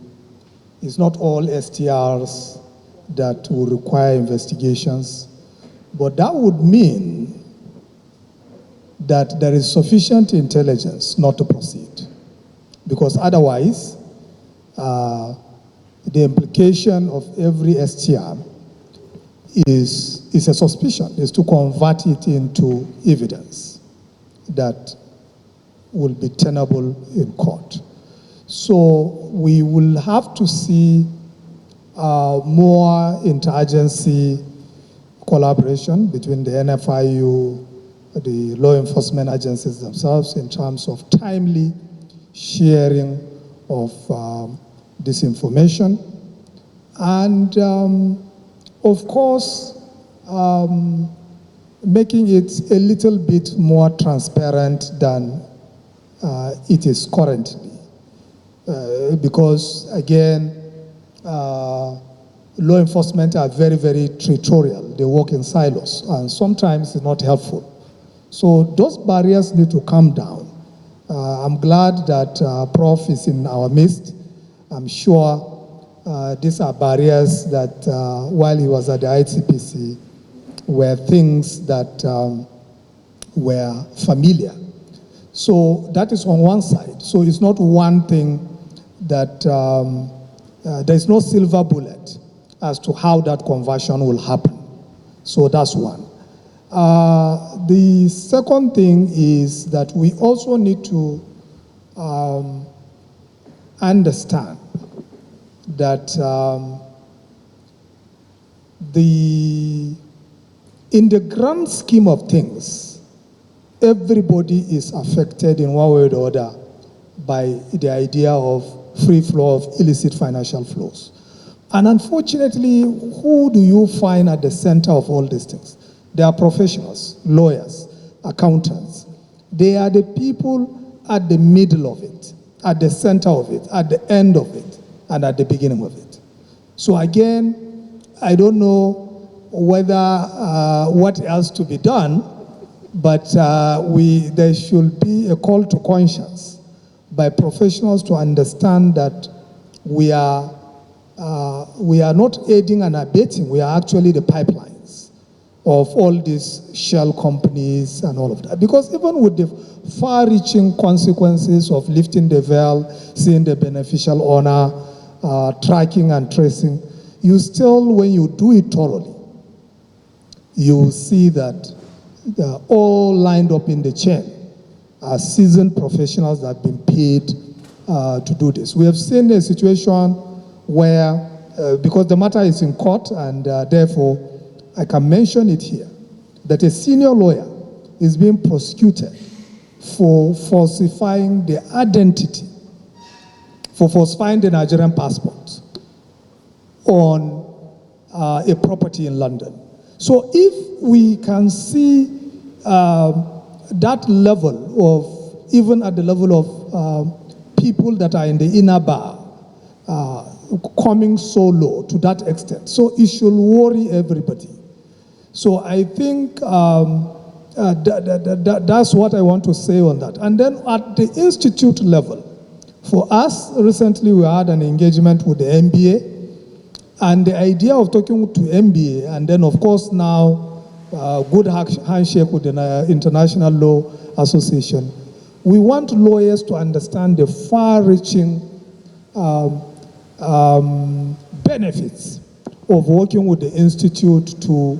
is not all STRs that will require investigations, but that would mean that there is sufficient intelligence not to proceed, because otherwise the implication of every STR is a suspicion, is to convert it into evidence that will be tenable in court. So we will have to see more interagency collaboration between the NFIU, the law enforcement agencies themselves in terms of timely sharing of this information. And of course, making it a little bit more transparent than it is currently. Because again, law enforcement are very, very territorial. They work in silos, and sometimes it's not helpful. So those barriers need to come down. I'm glad that Prof is in our midst. I'm sure these are barriers that, while he was at the ICPC, were things that were familiar. So that is on one side. So it's not one thing that there's no silver bullet as to how that conversion will happen. So that's one. The second thing is that we also need to understand that in the grand scheme of things, everybody is affected in one way or the other by the idea of free flow of illicit financial flows. And unfortunately, who do you find at the center of all these things? They are professionals, lawyers, accountants. They are the people at the middle of it, at the center of it, at the end of it, and at the beginning of it. So again, I don't know whether what else to be done, but there should be a call to conscience by professionals to understand that we are not aiding and abetting, we are actually the pipelines of all these shell companies and all of that. Because even with the far-reaching consequences of lifting the veil, seeing the beneficial owner, tracking and tracing, you still, when you do it thoroughly, you see that they're all lined up in the chain as seasoned professionals that have been paid to do this. We have seen a situation where, because the matter is in court and therefore I can mention it here, that a senior lawyer is being prosecuted for falsifying the identity, for falsifying the Nigerian passport on a property in London. So if we can see that level of, even at the level of people that are in the inner bar, coming so low to that extent, so it should worry everybody. So I think that's what I want to say on that. And then at the institute level, for us, recently we had an engagement with the MBA, and the idea of talking to MBA, and then of course now good handshake with the International Law Association, we want lawyers to understand the far-reaching benefits of working with the institute to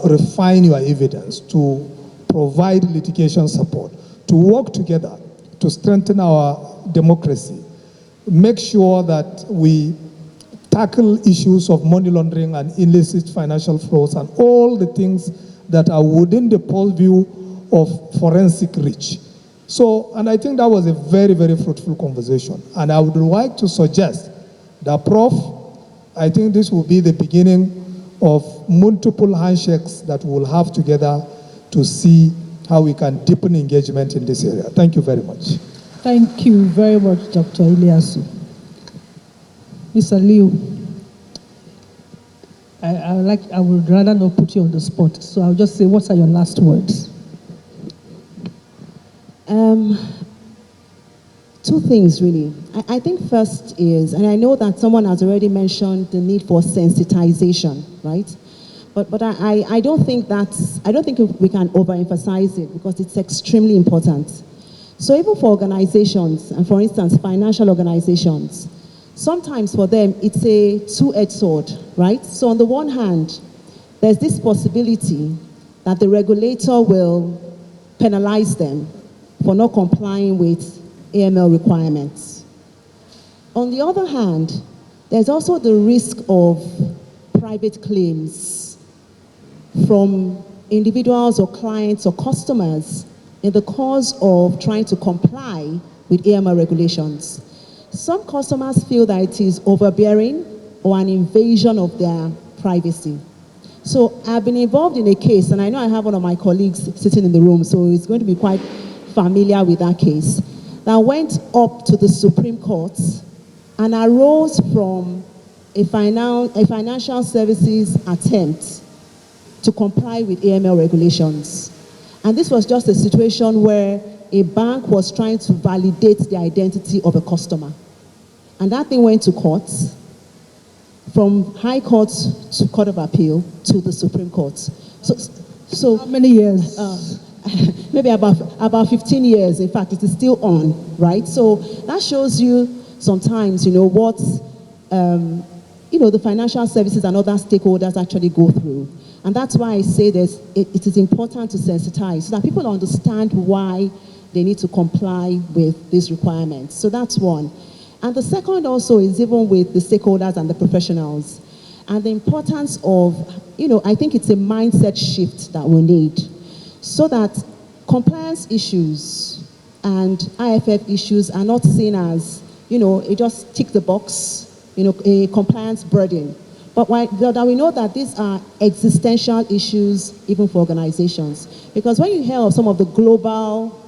refine your evidence, to provide litigation support, to work together to strengthen our democracy, make sure that we tackle issues of money laundering and illicit financial flows and all the things that are within the purview of forensic reach. So, and I think that was a very, very fruitful conversation. And I would like to suggest that, Prof, I think this will be the beginning of multiple handshakes that we'll have together to see how we can deepen engagement in this area. Thank you very much. Thank you very much, Dr. Ilyasu. Mr. Liu, I would rather not put you on the spot, so I'll just say, what are your last words? Two things, really. I think first is, and I know that someone has already mentioned the need for sensitization, right? But I don't think we can overemphasize it because it's extremely important. So even for organizations, and for instance, financial organizations, sometimes for them, it's a two-edged sword, right? So on the one hand, there's this possibility that the regulator will penalize them for not complying with AML requirements. On the other hand, there's also the risk of private claims from individuals or clients or customers in the course of trying to comply with AML regulations. Some customers feel that it is overbearing or an invasion of their privacy. So I've been involved in a case, and I know I have one of my colleagues sitting in the room, so it's going to be quite familiar with that case, that went up to the Supreme Court and arose from a financial services attempt to comply with AML regulations. And this was just a situation where a bank was trying to validate the identity of a customer. And that thing went to court, from High Court to Court of Appeal to the Supreme Court. So How many years? maybe about 15 years. In fact, it is still on, right? So that shows you sometimes, what, the financial services and other stakeholders actually go through. And that's why I say this, it is important to sensitize so that people understand why they need to comply with these requirements. So that's one. And the second also is even with the stakeholders and the professionals. And the importance of, I think it's a mindset shift that we need so that compliance issues and IFF issues are not seen as, it just tick the box, a compliance burden. But that we know that these are existential issues even for organizations. Because when you hear of some of the global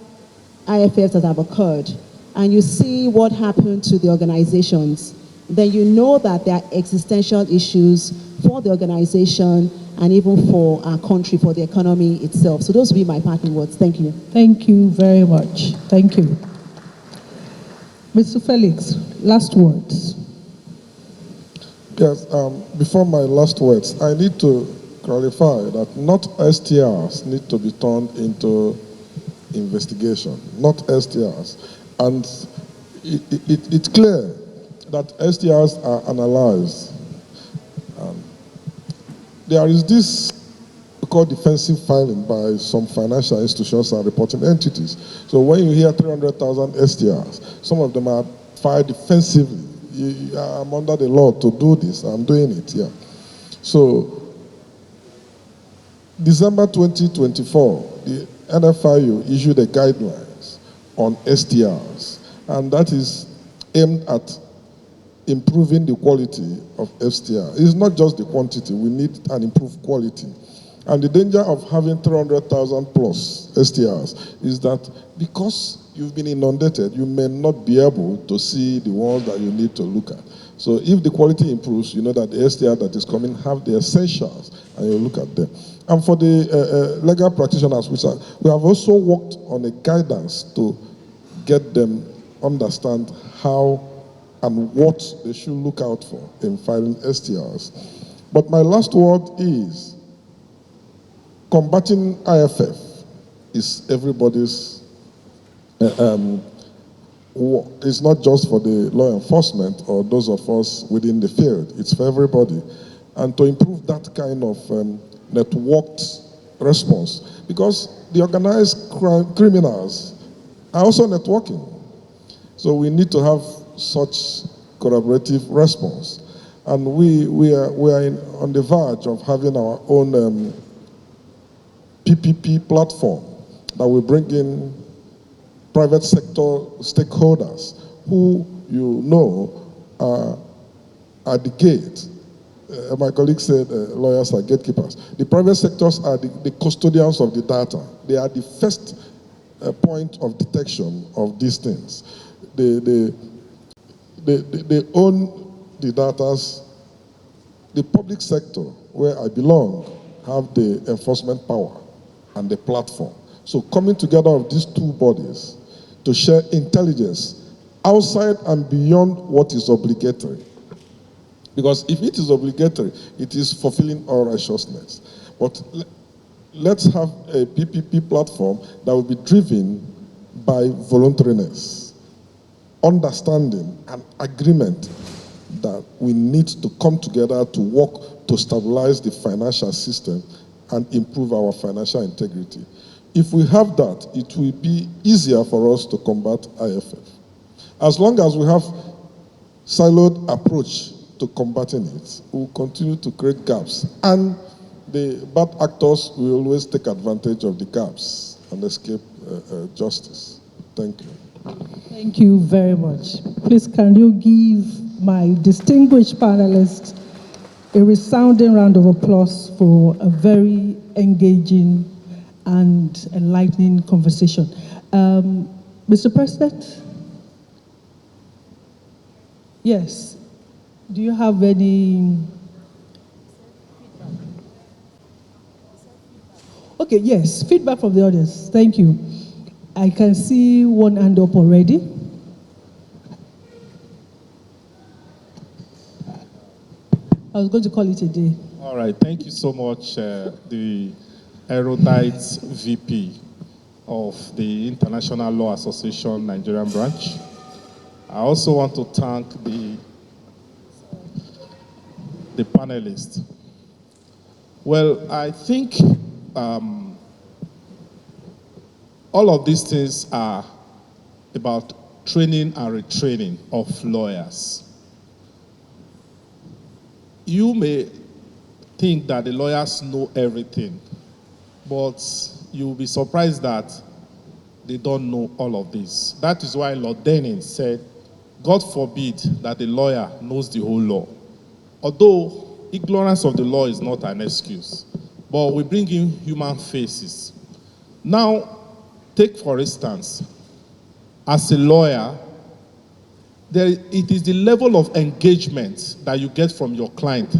IFFs that have occurred, and you see what happened to the organizations, then you know that there are existential issues for the organization and even for our country, for the economy itself. So those will be my parting words. Thank you. Thank you very much. Thank you. Mr. Felix, last words. Yes, before my last words, I need to clarify that not STRs need to be turned into investigation, not STRs. And it's clear that STRs are analyzed. There is this called defensive filing by some financial institutions and reporting entities. So when you hear 300,000 STRs, some of them are filed defensively. I'm under the law to do this. I'm doing it, yeah. So, December 2024, the NFIU issued a guidelines on STRs, and that is aimed at improving the quality of STR. It's not just the quantity, we need an improved quality. And the danger of having 300,000 plus STRs is that because you've been inundated, you may not be able to see the ones that you need to look at. So if the quality improves, you know that the STR that is coming have the essentials, and you look at them. And for the legal practitioners, we have also worked on a guidance to get them understand how and what they should look out for in filing STRs. But my last word is, combating IFF is everybody's, it's not just for the law enforcement or those of us within the field, it's for everybody. And to improve that kind of networked response, because the organized criminals are also networking. So we need to have such collaborative response. And we are on the verge of having our own PPP platform that will bring in private sector stakeholders who are at the gate. My colleague said lawyers are gatekeepers. The private sectors are the custodians of the data. They are the first point of detection of these things. They own the data. The public sector, where I belong, have the enforcement power and the platform. So coming together of these two bodies to share intelligence outside and beyond what is obligatory. Because if it is obligatory, it is fulfilling all righteousness. But let's have a PPP platform that will be driven by voluntariness, understanding and agreement that we need to come together to work to stabilize the financial system and improve our financial integrity. If we have that, it will be easier for us to combat IFF. As long as we have siloed approach to combating it, we will continue to create gaps. And the bad actors will always take advantage of the gaps and escape justice. Thank you. Thank you very much. Please, can you give my distinguished panelists a resounding round of applause for a very engaging and enlightening conversation. Mr. President? Yes. Do you have any? Okay, yes, feedback from the audience. Thank you. I can see one hand up already. I was going to call it a day. All right, thank you so much, the erudite VP of the International Law Association Nigerian branch. I also want to thank the panelists. Well, I think all of these things are about training and retraining of lawyers. You may think that the lawyers know everything, but you'll be surprised that they don't know all of this. That is why Lord Denning said, God forbid that the lawyer knows the whole law. Although ignorance of the law is not an excuse, but we bring in human faces. Now, take for instance, as a lawyer, it is the level of engagement that you get from your client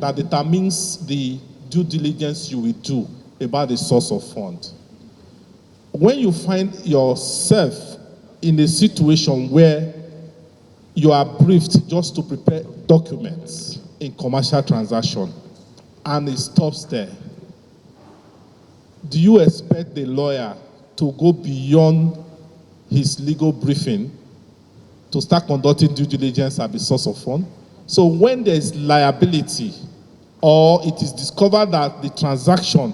that determines the due diligence you will do about the source of fund. When you find yourself in a situation where you are briefed just to prepare documents in commercial transaction and it stops there, do you expect the lawyer to go beyond his legal briefing to start conducting due diligence at the source of fund? So when there is liability or it is discovered that the transaction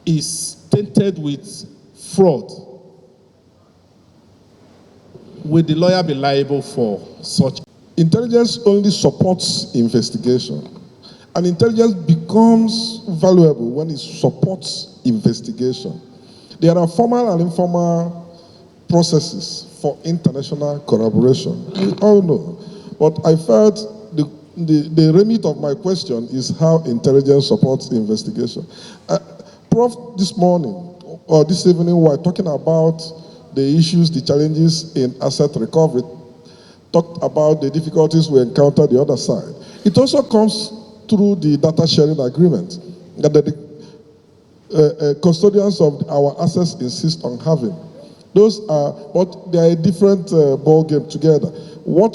is tainted with fraud, will the lawyer be liable for such? Intelligence only supports investigation. And intelligence becomes valuable when it supports investigation. There are formal and informal processes for international collaboration. We all know. But I felt the remit of my question is how intelligence supports investigation. Prof, this morning or this evening, we were talking about the issues, the challenges in asset recovery, talked about the difficulties we encounter the other side. It also comes through the data sharing agreement that the custodians of our assets insist on having. Those are, but they are a different ball game together. What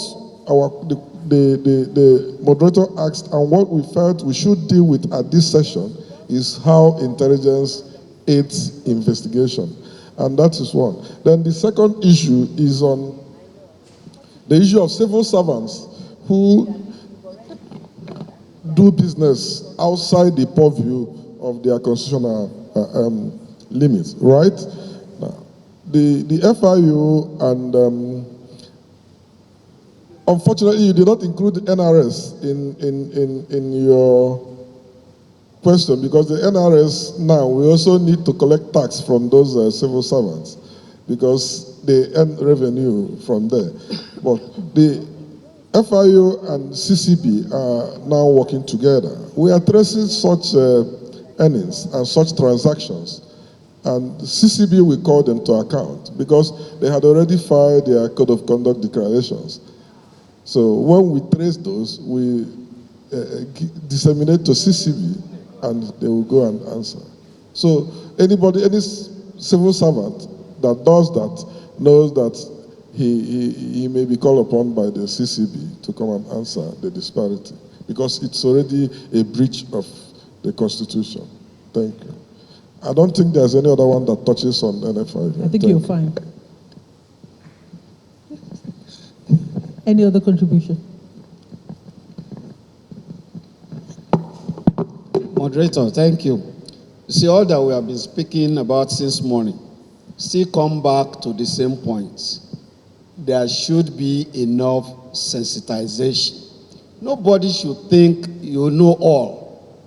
the moderator asked and what we felt we should deal with at this session is how intelligence aids investigation. And that is one. Then the second issue is on the issue of civil servants who do business outside the purview of their constitutional limits, right? Now, the FIU and unfortunately you did not include the NRS in your question, because the NRS now, we also need to collect tax from those civil servants because they earn revenue from there. But the FIU and CCB are now working together. We are tracing such earnings and such transactions, and CCB will call them to account because they had already filed their code of conduct declarations. So when we trace those, we disseminate to CCB and they will go and answer. So anybody, any civil servant that does that knows that he may be called upon by the CCB to come and answer the disparity because it's already a breach of the Constitution. Thank you. I don't think there's any other one that touches on NFI. I think you're fine. Any other contribution? Moderator, thank you. See, all that we have been speaking about since morning still come back to the same points. There should be enough sensitization. Nobody should think you know all.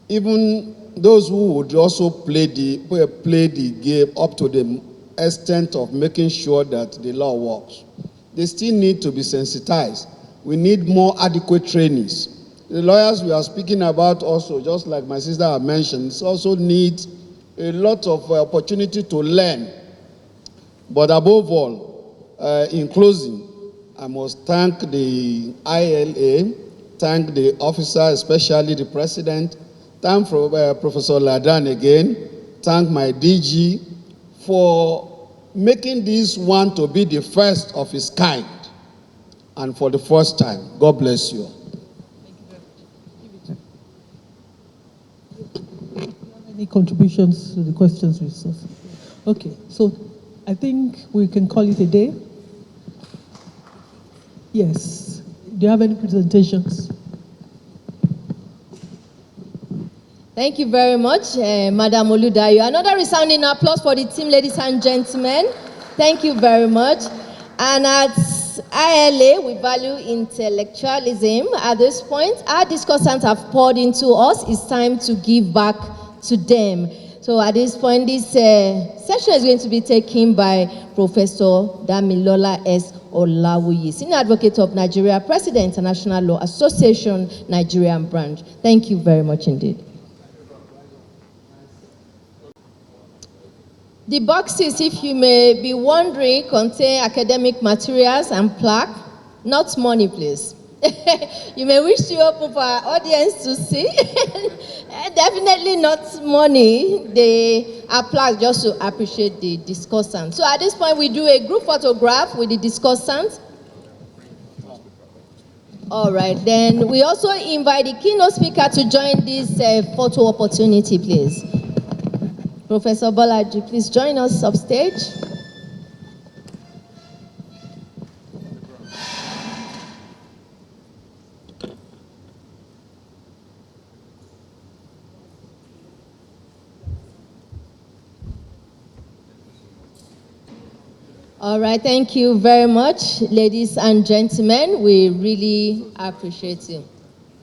Even those who would also play the game up to the extent of making sure that the law works, they still need to be sensitized. We need more adequate trainings. The lawyers we are speaking about also, just like my sister had mentioned, also need a lot of opportunity to learn. But above all, in closing, I must thank the ILA, thank the officer, especially the president, thank Professor Ladan again, thank my DG for making this one to be the first of its kind and for the first time. God bless you. Any contributions to the questions we saw? Okay, so I think we can call it a day. Yes. Do you have any presentations? Thank you very much, Madam Oludayo. Another resounding applause for the team, ladies and gentlemen. Thank you very much. And at ILA, we value intellectualism. At this point, our discussants have poured into us. It's time to give back to them. So at this point, this session is going to be taken by Professor Damilola S. Olawuyi, Senior Advocate of Nigeria, President, International Law Association, Nigerian branch. Thank you very much indeed. The boxes, if you may be wondering, contain academic materials and plaque, not money, please. You may wish to open for our audience to see. Definitely not money. They are plaques just to appreciate the discussant. So at this point, we do a group photograph with the discussant. All right, then we also invite the keynote speaker to join this photo opportunity, please. Professor Bolaji, please join us upstage. All right, thank you very much, ladies and gentlemen. We really appreciate you.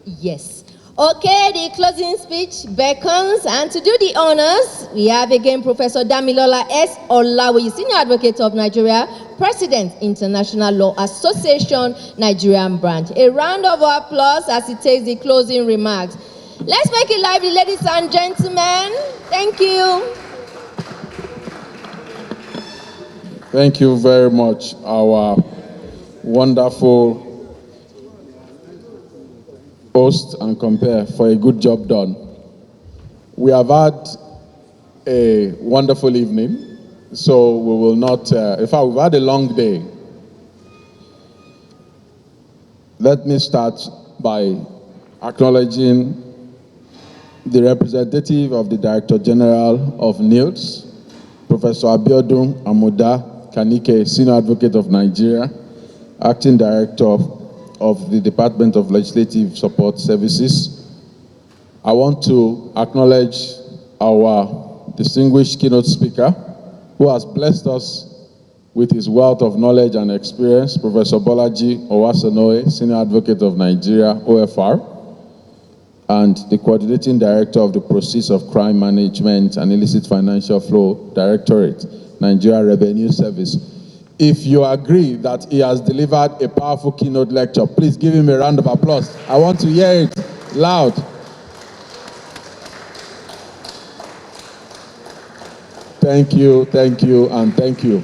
Yes. Okay, the closing speech beckons, and to do the honors, we have again Professor Damilola S. Olawuyi, Senior Advocate of Nigeria, President, International Law Association, Nigerian branch. A round of applause as he takes the closing remarks. Let's make it lively, ladies and gentlemen. Thank you. Thank you very much, our wonderful host and compare, for a good job done. We have had a wonderful evening, so we will not, in fact, we've had a long day. Let me start by acknowledging the representative of the Director General of NILS, Professor Abiodun Amuda Kanike, Senior Advocate of Nigeria, Acting Director of the Department of Legislative Support Services. I want to acknowledge our distinguished keynote speaker, who has blessed us with his wealth of knowledge and experience, Professor Bolaji Owasanoye, Senior Advocate of Nigeria, OFR, and the Coordinating Director of the Proceeds of Crime Management and Illicit Financial Flow Directorate, Nigeria Revenue Service. If you agree that he has delivered a powerful keynote lecture, please give him a round of applause. I want to hear it loud. Thank you, and thank you.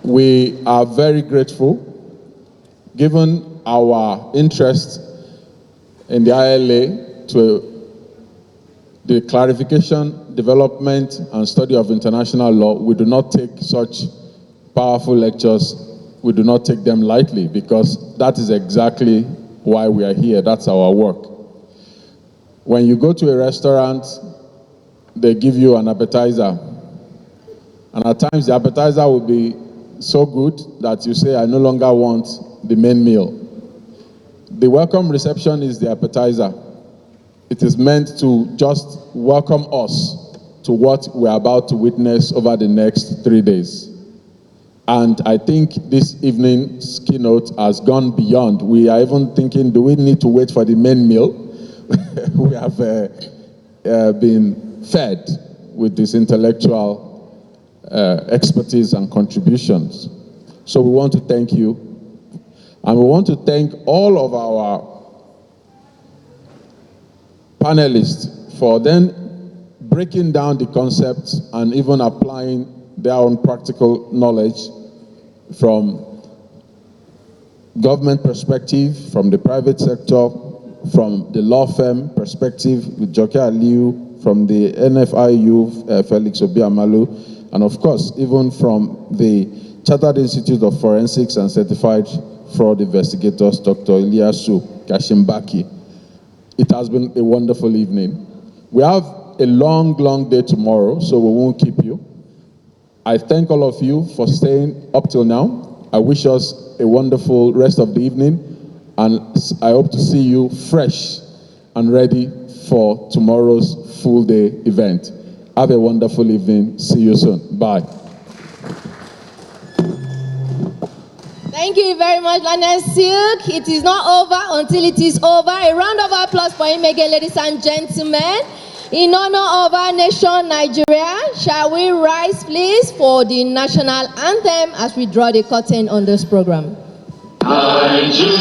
We are very grateful, given our interest in the ILA, to the clarification, development, and study of international law. We do not take such powerful lectures, we do not take them lightly, because that is exactly why we are here. That's our work. When you go to a restaurant, they give you an appetizer. And at times, the appetizer will be so good that you say, I no longer want the main meal. The welcome reception is the appetizer. It is meant to just welcome us to what we're about to witness over the next 3 days. And I think this evening's keynote has gone beyond. We are even thinking, do we need to wait for the main meal? We have been fed with this intellectual expertise and contributions. So we want to thank you. And we want to thank all of our panelists for then breaking down the concepts and even applying their own practical knowledge from government perspective, from the private sector, from the law firm perspective with Joke Aliu, from the NFIU, Felix Obiamalu, and of course, even from the Chartered Institute of Forensics and Certified Fraud Investigators, Dr. Ilyasu Kashimbaki. It has been a wonderful evening. We have a long, long day tomorrow, so we won't keep you. I thank all of you for staying up till now. I wish us a wonderful rest of the evening, and I hope to see you fresh and ready for tomorrow's full day event. Have a wonderful evening. See you soon. Bye. Thank you very much, Lionel Silk. It is not over until it is over. A round of applause for him again, ladies and gentlemen. In honor of our nation, Nigeria, shall we rise, please, for the national anthem as we draw the curtain on this program. Nigeria.